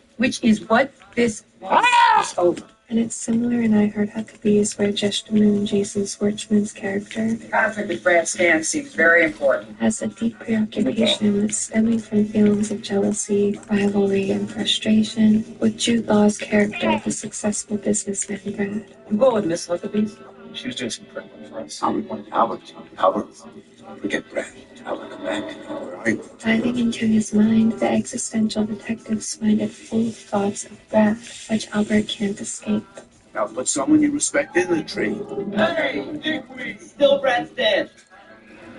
is what this was, is over. And it's similar in I Heart Huckabees, where Jestamine, Jason Schwartzman's character, Conflict with Brad Stan seems very important. has a deep preoccupation stemming from feelings of jealousy, rivalry, and frustration, with Jude Law's character of the successful businessman Brad. I'm going with Miss Huckabees. She was doing some prep for us. Albert, forget Brad. Albert, come back. Where are you? Diving into his mind, the existential detectives find it full of thoughts of Brad, which Albert can't escape. Now put someone you respect in the tree. Hey, Dickweed! Still Brad's dead.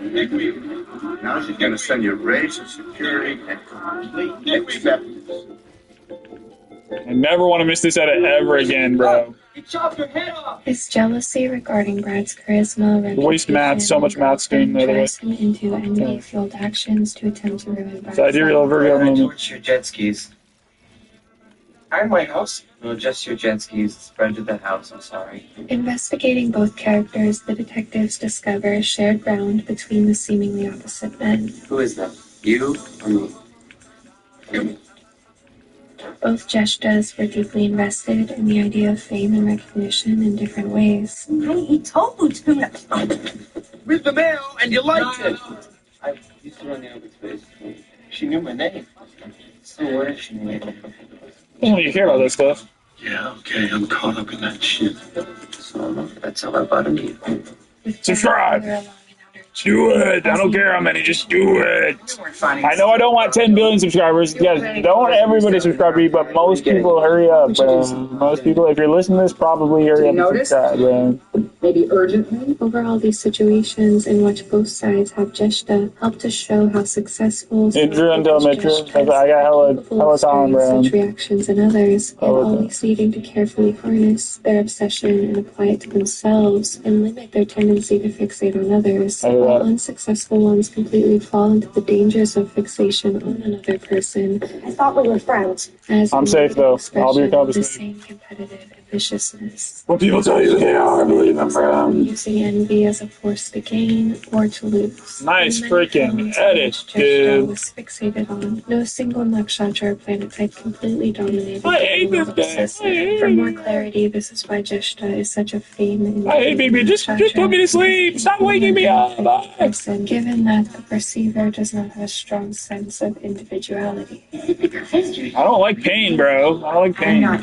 Dickweed! Now she's going to send you raise of security and complete acceptance. I never want to miss this edit ever again, bro. You chopped your head off! His jealousy regarding Brad's charisma, Waste math, so much math student, by the way. drives him into envy-fueled actions to attempt to ruin Brad's Sidereal Virgo moment. Towards your jet skis. I'm my house. No, just your jet skis. Spread to the house, I'm sorry. Investigating both characters, the detectives discover shared ground between the seemingly opposite men. Who is that? You or me? Both Jeshtas were deeply invested in the idea of fame and recognition in different ways. He told to. With the mail, and you liked it. I used to run the open space. She knew my name. So what if she knew it? You care about that stuff. Yeah, okay, I'm caught up in that shit. So that's how I bought a need. Subscribe. Do it. I don't care how many. Just do it. I know I don't want 10 billion subscribers. Yes, don't everybody subscribe to me, but most people hurry up, bro. Most people, if you're listening to this, probably hurry up and subscribe, bro. Maybe urgently. Overall, these situations in which both sides have Jeshta help to show how successful Drew and Delmitra. I got hella time, bro. such reactions in others, and always needing to carefully harness their obsession and apply it to themselves and limit their tendency to fixate on others. While unsuccessful ones completely fall into the dangers of fixation on another person. I thought we were friends. As I'm safe, though. I'll be the accomplishing. same competitive viciousness. When people tell you they are, believe them, bro. Using envy as a force to gain or to lose. Nice freaking edit, Jeshta dude. was fixated on. No single nakshatra or planet type completely dominated. I hate this guy. For more clarity, this is why Jeshta is such a fame. I hate baby. Just put me to sleep. Stop waking me up. Person, given that the perceiver does not have a strong sense of individuality. I don't like pain, bro. I don't like pain. I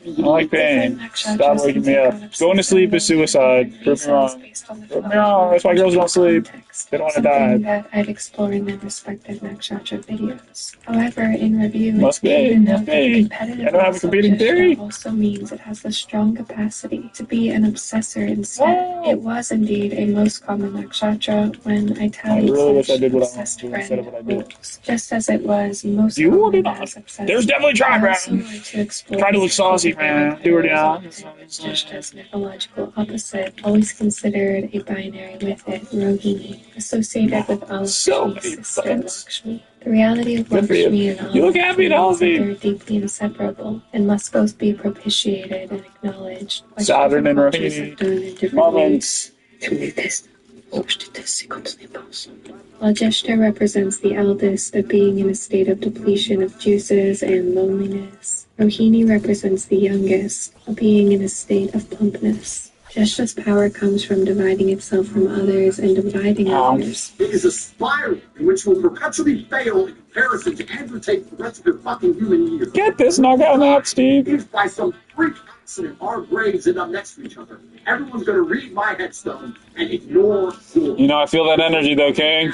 don't like pain. Stop waking me up. Going to sleep is suicide. Prove me wrong. Prove me wrong. That's why girls don't sleep. They don't want to die. That I'd explore in their respective nakshatra videos. However, in review, Must be. I don't have a competing theory. Also means it has the strong capacity to be an obsessor instead. It was indeed a most common nakshatra when I really wish I did what I wanted obsessed to instead of what I did. just as it was most You common not. as obsessed. There's definitely try, bro. Try to look saucy, man. Do it now. Just as mythological opposite, always considered a binary with it, Rohini, associated with Lakshmi's sister Lakshmi. The reality of Lakshmi and You look happy and healthy. They're deeply inseparable and must both be propitiated and acknowledged. Like Saturn and different cultures have done in Rohini. different Moments. While Jeshta represents the eldest, of being in a state of depletion of juices and loneliness, Rohini represents the youngest, of being in a state of plumpness. Jeshta's power comes from dividing itself from others and dividing others. It is a spiral in which will perpetually fail in comparison to Andrew Tate for the rest of your fucking human years. Get this knockout map, Steve. If by some freak accident our graves end up next to each other, everyone's gonna read my headstone and ignore yours. You know, I feel that energy, though, King.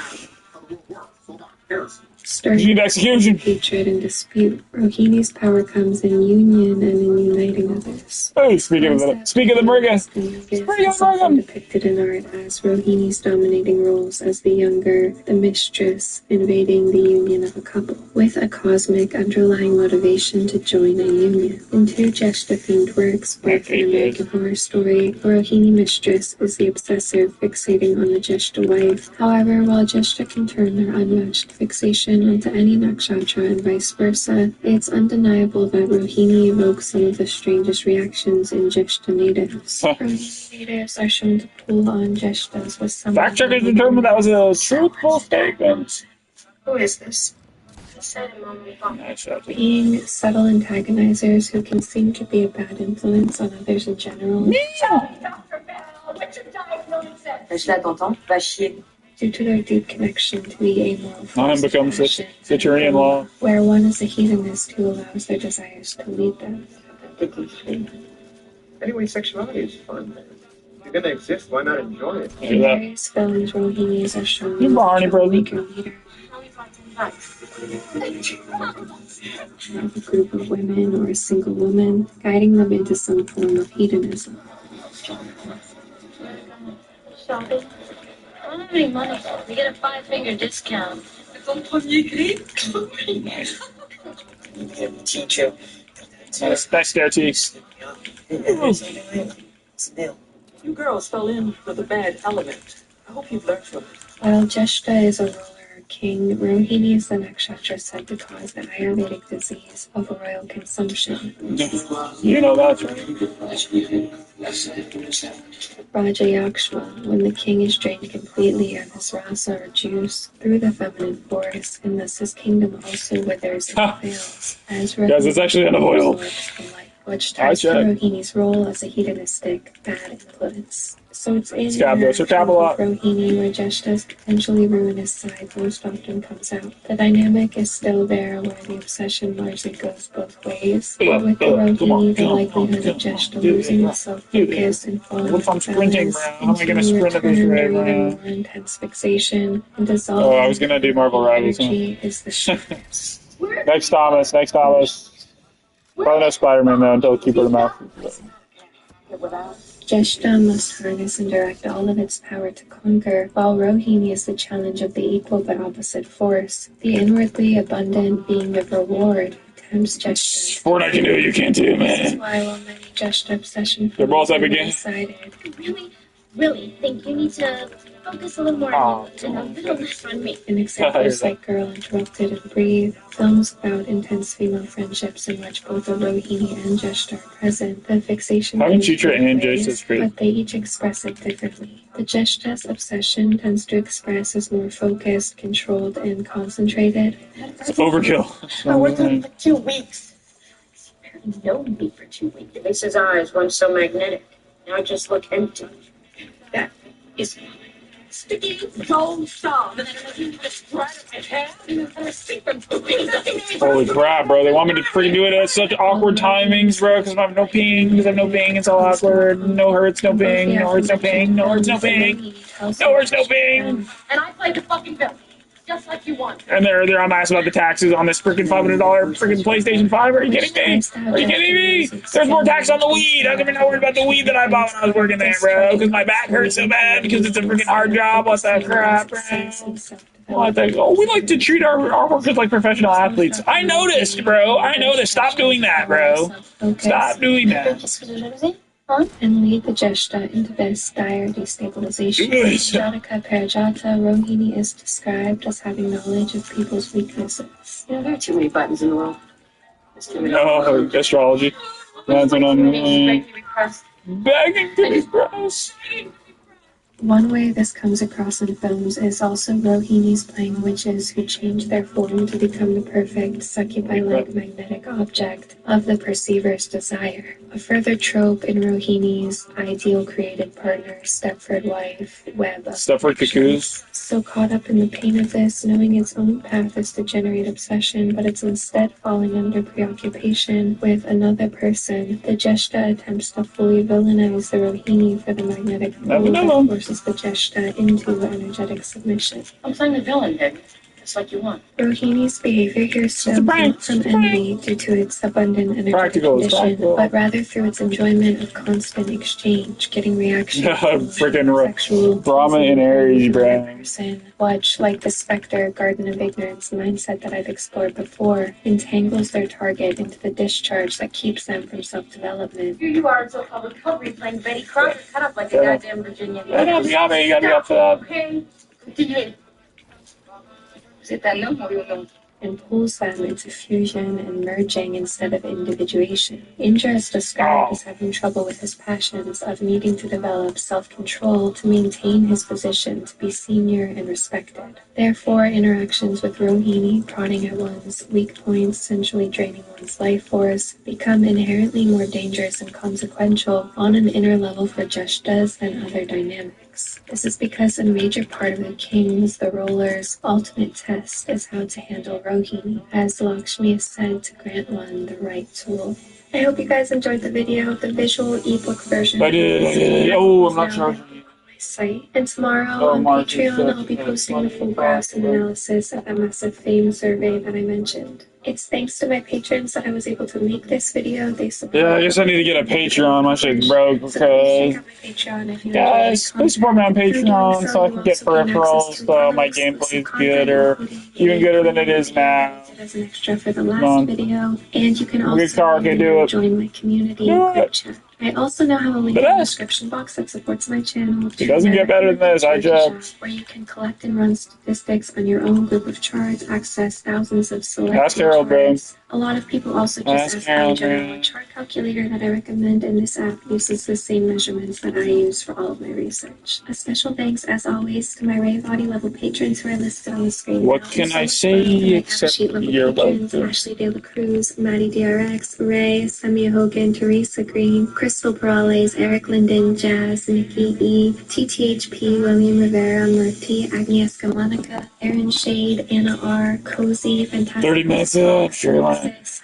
Stirring execution. Hatred and dispute. Rohini's power comes in union and in uniting others. Hey, speak of the Murga. Depicted in art as Rohini's dominating roles as the younger, the mistress, invading the union of a couple, with a cosmic underlying motivation to join a union. In two Jeshta-themed works, both in American Horror Story, the Rohini mistress is the obsessive fixating on the Jeshta wife. However, while Jeshta can turn their unmatched fixation obsession onto any nakshatra and vice versa, it's undeniable that Rohini evokes some of the strangest reactions in Jeshta natives. Rohini natives are shown to pull on Jeshtas with some... Fact checkers determined that was a truthful statement. Who is this? Being subtle antagonizers who can seem to be a bad influence on others in general. Due to their deep connection to the amoral force of passion, Citerian law. where one is a hedonist who allows their desires to lead them. Anyway, sexuality is fun, man. If you're gonna exist, why not enjoy it? In various films, Rohinis are shown as a troublemaker leader of a group of women or a single woman, guiding them into some form of hedonism. Shopping? I don't have any money. We get a 5-finger discount. Teacher. Nice goatee. You girls fell in with a bad element. I hope you've learned from it. While Jeshta is a ruler or king, Rohini is the nakshatra said to cause the Ayurvedic disease of royal consumption. You know that's right. Rajayakshma, when the king is drained completely of his rasa or juice through the feminine force, and thus his kingdom also withers and fails. As Guys, it's actually unavoidable. Which ties to Rohini's role as a hedonistic bad influence. So it's in Rohini where Jeshta's potentially ruinous side most often comes out. The dynamic is still there where the obsession largely goes both ways. But with the Rohini, the likelihood of Jeshta losing its self-focus and falling into balance into a return or even more intense fixation and dissolving I was gonna do Marvel Rivals. is the strongest. Next Thomas. Probably no Spider-Man though until keep her mouth. Jeshta must harness and direct all of its power to conquer, while Rohini is the challenge of the equal but opposite force. The inwardly abundant being of reward tempts Jeshta. Fortnite can do it, you can't do it, man. This is why while many Jeshta obsession They're both up again. Really think you need to focus a little more on me and a little less on me. An examples like Girl Interrupted and Breathe, films about intense female friendships in which both the Rohini and Jeshta are present. The fixation Having Chitra and Jace is great. but they each express it differently. The Jeshta's obsession tends to express as more focused, controlled, and concentrated. It's overkill. I worked on it for 2 weeks. He's barely known me for 2 weeks. Lisa's eyes, once so magnetic, now just look empty. That is sticky gold star. And then you just right up my head and a secret. Holy crap, bro. They want me to freaking do it at such awkward timings, bro, because I have no ping. Because I have no ping. It's all awkward. No hurts, no ping. No hurts, no ping. No hurts, no ping. No hurts, no ping. And I played the fucking bill. Just like you want. And they're on my ass about the taxes on this freaking $500 freaking PlayStation 5. Are you kidding me? Are you kidding me? There's more tax on the weed. How come you're not worried about the weed that I bought when I was working there, bro? Because my back hurts so bad because it's a freaking hard job. What the crap, bro? What the? Oh, we like to treat our workers like professional athletes. I noticed, bro. I noticed. Stop doing that, bro. Stop doing that. And lead the Jeshta into this dire destabilization. Jataka Parajata, Rohini is described as having knowledge of people's weaknesses. You know, there are too many buttons in the world. There's too many. Oh, astrology. That's what I'm begging to be pressed. One way this comes across in films is also Rohinis playing witches who change their form to become the perfect succubi-like magnetic object of the perceiver's desire. A further trope in Rohini's ideal created partner, Stepford wife, web of Stepford cuckoos. So caught up in the pain of this, knowing its own path is to generate obsession, but it's instead falling under preoccupation with another person. The Jeshta attempts to fully villainize the Rohini for the magnetic pull that forces the Jeshta into energetic submission. I'm playing the villain, baby. Just like you want. Rohini's behavior here stems not from envy due to its abundant energetic condition, but rather through its enjoyment of constant exchange, getting reactions from sexual Brahma and Aries, bro. Which, like the Spectre Garden of Ignorance mindset that I've explored before, entangles their target into the discharge that keeps them from self-development. Here you are in so-called recovery playing Betty Crocker, cut up like a goddamn Virginia. You gotta be up for that. Okay, continue. and pulls them into fusion and merging instead of individuation. Indra is described as having trouble with his passions, of needing to develop self-control to maintain his position to be senior and respected. Therefore, interactions with Rohini, prodding at one's weak points, essentially draining one's life force, become inherently more dangerous and consequential on an inner level for Jeshtas than other dynamics. This is because a major part of the King's, the Roller's, ultimate test is how to handle Rohini, as Lakshmi is said to grant one the right tool. I hope you guys enjoyed the video. The visual ebook version I did. Oh, I'm not sure. Site. And tomorrow on Patreon, I'll be posting the full graphs and analysis of that massive fame survey that I mentioned. It's thanks to my patrons that I was able to make this video. They support. Yeah, I guess I need to get a Patreon. My shit's broke because guys, please support me on Patreon so I can get peripherals so my gameplay is good or even gooder than it is now. As an extra for the last video, and you can also join my community group chat. I also now have a link in the description box that supports my channel. It doesn't get better than this, I just. Where you can collect and run statistics on your own group of charts, access thousands of select charts. A lot of people also just ask me in general. A chart calculator that I recommend in this app uses the same measurements that I use for all of my research. A special thanks, as always, to my Ray Body level patrons who are listed on the screen. What can I say except you're welcome? Ashley De La Cruz, Maddie DRX, Ray, Samia Hogan, Teresa Green, Crystal Perales, Eric Linden, Jazz, Nikki E, TTHP, William Rivera, Murti, Agnieszka Monica, Aaron Shade, Anna R, Cozy, Fantastic 30 minutes up, sure.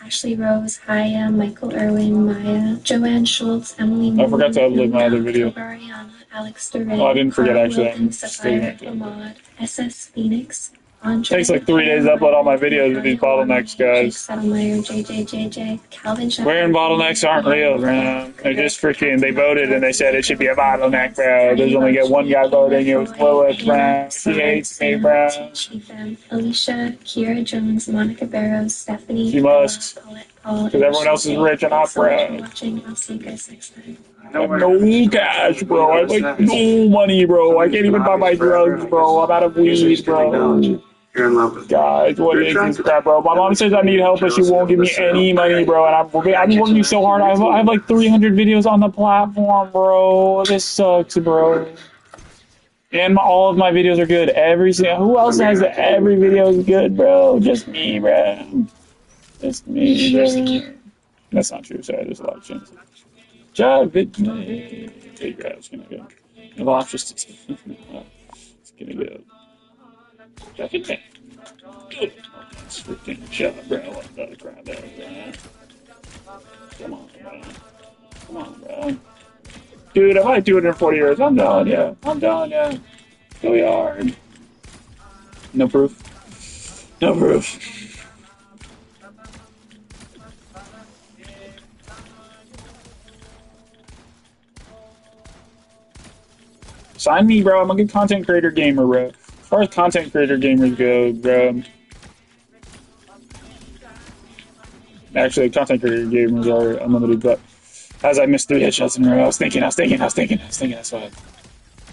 Ashley Rose, Haya, Michael Irwin, Maya, Joanne Schultz, Emily I forgot to upload my other video. Ariana, Alex Duran, Oh, I didn't forget actually. SS Phoenix, it takes like 3 days to upload all my videos with these bottlenecks, guys. Wearing bottlenecks aren't real, man. They're just freaking, they voted and they said it should be a bottleneck, bro. There's only get one guy voting, it was Lilith, bro. She hates me, bro. Alicia, Kira Jones, Monica Barrows, Stephanie. She must. Because everyone else is rich and I'm broke. I'll see you guys next time. I have no cash, bro. I have like no money, bro. I can't even buy my drugs, bro. I'm out of weed, bro. You're in love with guys, what is this crap, bro? My mom says I need help, but she won't give me any money, bro. And I've been working so hard. I have like 300 videos on the platform, bro. This sucks, bro. And all of my videos are good. Who else has every video is good, bro? Just me, bro. Just me, bro. That's not true. Sorry, there's a lot of chances. Take your ass, gonna go. It's gonna go. Check it out. Good. That's freaking shot, bro. I'm about to cry there, bro. Come on, bro. Come on, bro. Dude, I might do it in 40 years. I'm done, yeah. I'm done, yeah. Go yard. No proof. No proof. Sign me, bro. I'm a good content creator gamer, bro. As far as content creator gamers go, bro. Actually, content creator gamers are unlimited, but as I missed 3 headshots in a row, I was thinking, that's why.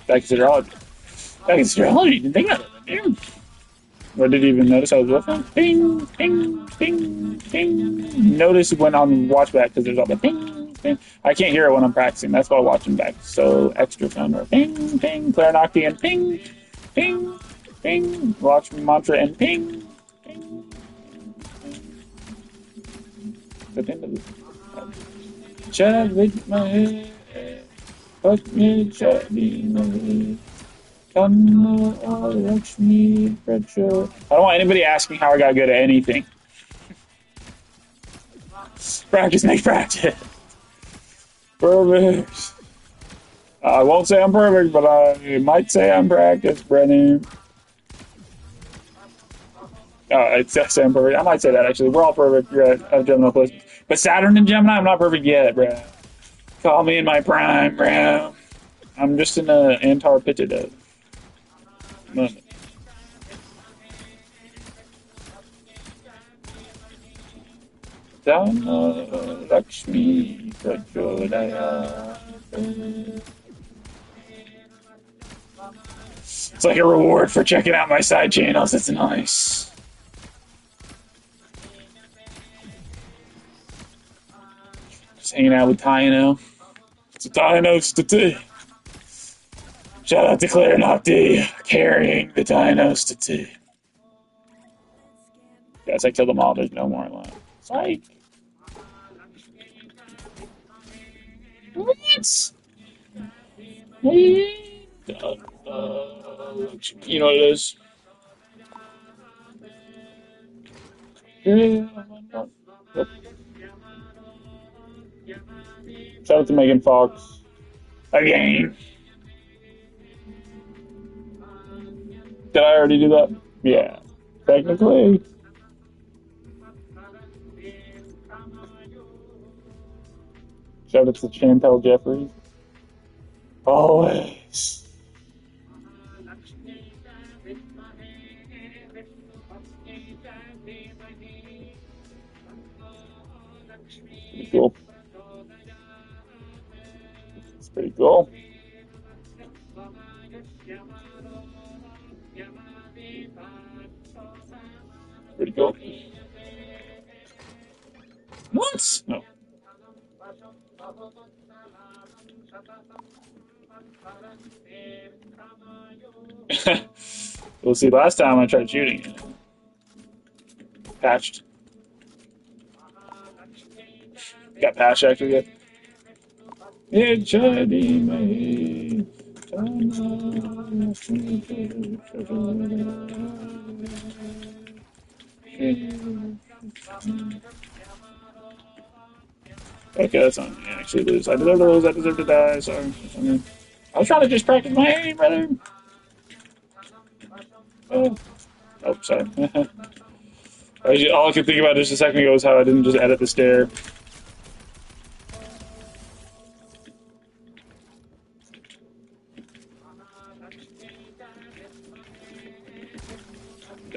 Back to Astrology. Didn't think of it, dude. Or did you even notice I was with him? Ping, ping, ping, ping. Notice when I'm watch back because there's all the ping, ping. I can't hear it when I'm practicing. That's why watching back so extra fun. Or ping, ping, Clarinocti and ping, ping, ping. Watch mantra and ping, ping. Chat with my head. Fuck me, chat with my head. Watch me, I don't want anybody asking how I got good at anything. Practice makes practice. Perfect. I won't say I'm perfect, but I might say I'm practiced, Brennan. I'd say I'm perfect. I might say that, actually. We're all perfect at Gemini placements. But Saturn and Gemini, I'm not perfect yet, bro. Call me in my prime, bro. I'm just in a Antarctica. Dana Lakshmi Prajodaya. It's like a reward for checking out my side channels. It's nice. Just hanging out with Tino. It's a Dinos to tea. Shout out to Claire Nocti, carrying the Dinos to tea. Guys, I killed them all. There's no more left. Psych. What? You know what it is? Shout out to Megan Fox. Again. Did I already do that? Yeah. Technically. Shout out to Chantel Jeffries. Always. Pretty cool. It's pretty cool. Pretty cool. What? No. We'll see. Last time I tried shooting it. Patched. Got patched actually yet? It should be made. Okay, that's on me. I actually lose. I deserve to lose. I deserve to die. Sorry. I was trying to just practice my aim, brother. Oh, sorry. All I could think about just a second ago was how I didn't just edit the stair.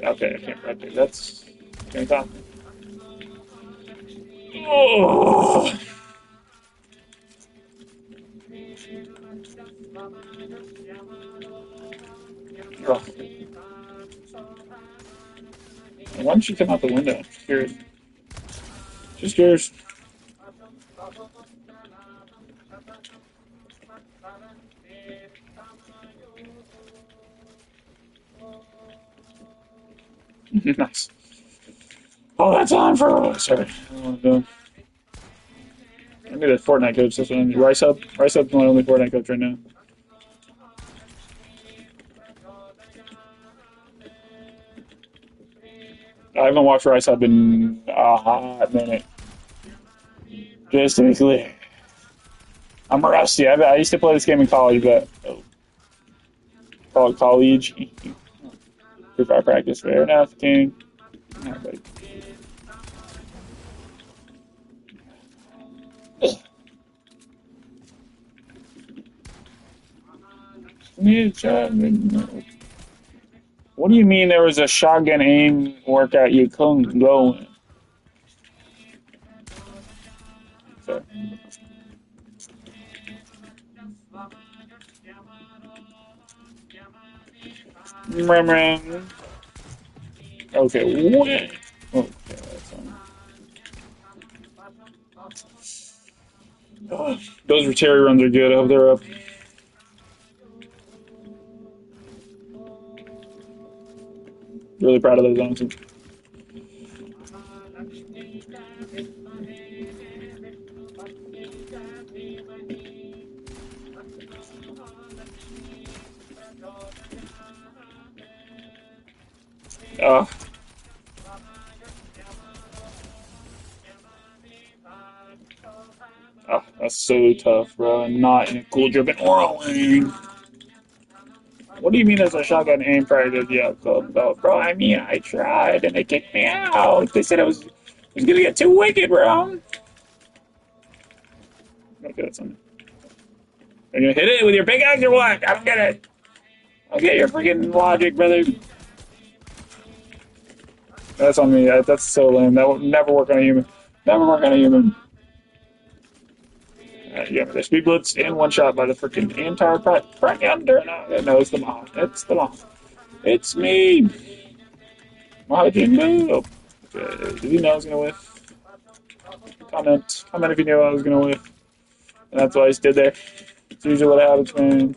Okay, I can't rotate. That's gonna top. Oh! Oh. Why don't you come out the window? Just curious. Just curious. Nice. Oh, that's on for. Sorry. I don't want to do. I need a Fortnite coach. That's what I need. Rice Hub. Rice Hub's my only Fortnite coach right now. I haven't watched Rice Hub in a hot minute. Just to be clear. I'm rusty. I used to play this game in college, but call it college. Free fire practice. Fair enough, King. All right, what do you mean there was a shotgun aim workout you couldn't go in? Sorry. Okay, what? Okay, that's on. Oh, those Terry runs are good. I hope they're up. Really proud of those, honestly. Oh, that's so tough, bro. Not in a cool driven whirling. What do you mean there's a shotgun aim practice? Yeah, bro, I mean, I tried and they kicked me out. They said it was gonna get too wicked, bro. Okay, that's on. Are you gonna hit it with your big axe or what? I don't get it. I get your freaking logic, brother. That's on me. That's so lame. That would never work on a human. Never work on a human. Yeah, the speed blitz and one shot by the freaking entire under. No, it's the mom. It's the mom. It's me. Mahajin Boo. Okay, did he know I was gonna whiff? Comment if you knew I was gonna whiff. And that's why I stood there. It's usually what happens, man.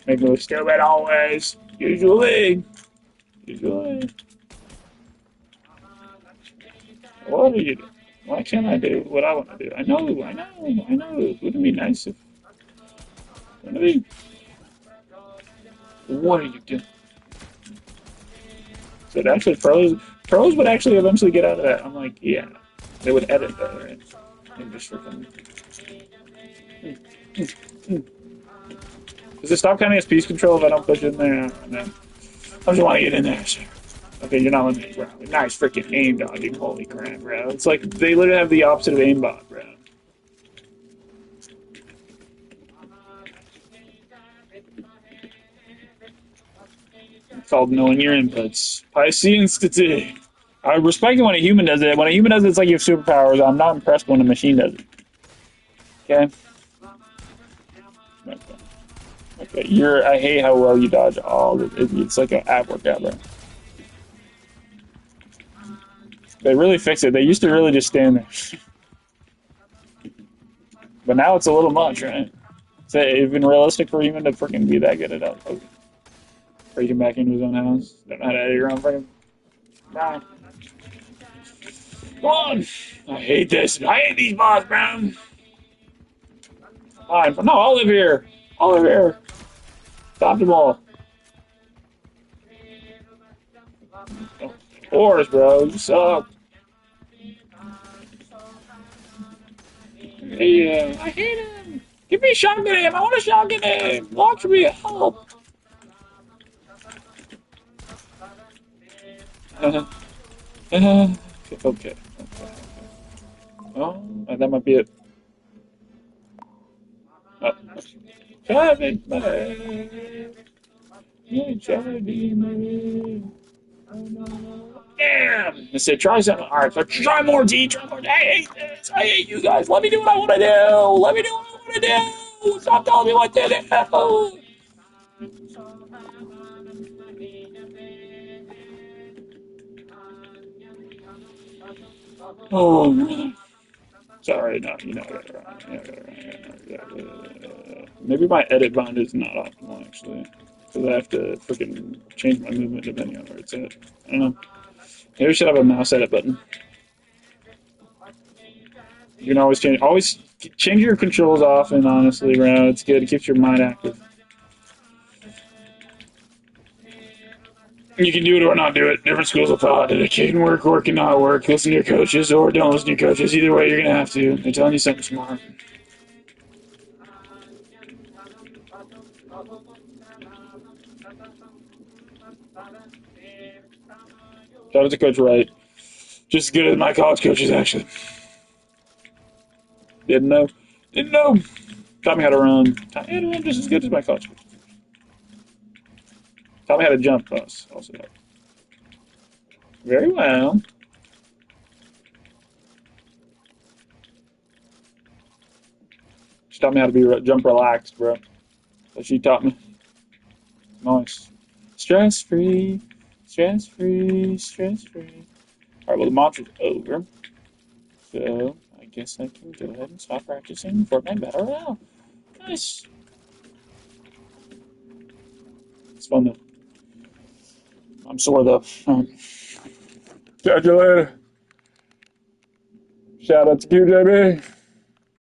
Make me look stupid always. Usually. What are you doing? Why can't I do what I want to do? I know. Wouldn't it be nice if... Wouldn't it be... What are you doing? So actually, pros would actually eventually get out of that. I'm like, yeah. They would edit that, right? And just freaking... Does it stop counting as piece control if I don't push in there? No. I just want to get in there, sir. Okay, you're not letting me, bro. Nice freaking aim dodging. Holy crap, bro. It's like they literally have the opposite of aimbot, bro. It's called knowing your inputs. Piscean statistic. I respect it when a human does it. When a human does it, it's like you have superpowers. I'm not impressed when a machine does it. Okay? Okay, I hate how well you dodge all of it. It's like an ab workout, bro. They really fixed it. They used to really just stand there. But now it's a little much, right? Is it even realistic for a human to freaking be that good at it? Okay. Breaking back into his own house. Don't know how to edit your own freaking... Nah. Come on! I hate this. I hate these bots, bro. Fine. No, I'll live here. Stop them all. Horse, bro. You suck. Yeah, I hate him. Give me a shotgun him. I want a shotgun him. Launch me. Help. Okay. Oh, that might be it. Oh. Damn! I said, try something. Alright, so try more, D. Try more. I hate this. I hate you guys. Let me do what I want to do. Stop telling me what to do. Oh, sorry, no, you know, maybe my edit bind is not optimal, actually. Because I have to freaking change my movement depending on where it's at. I don't know. Maybe we should have a mouse edit button. You can always change your controls off, and honestly, bro, it's good. It keeps your mind active. You can do it or not do it. Different schools of thought. It can work or cannot work. Listen to your coaches or don't listen to your coaches. Either way, you're going to have to. They're telling you something smart. Shout out to Coach Wright. Just as good as my college coaches, actually. Didn't know. Taught me how to run. Taught me how to run just as good as my college coaches. Taught me how to jump, also. Very well. She taught me how to be jump relaxed, bro. So she taught me. Nice. Stress-free. Alright, well, the monster's over. So, I guess I can go ahead and stop practicing Fortnite Battle Royale. Nice. It's fun, though. I'm sore, though. Alright. Catch you later. Shout out to QJB.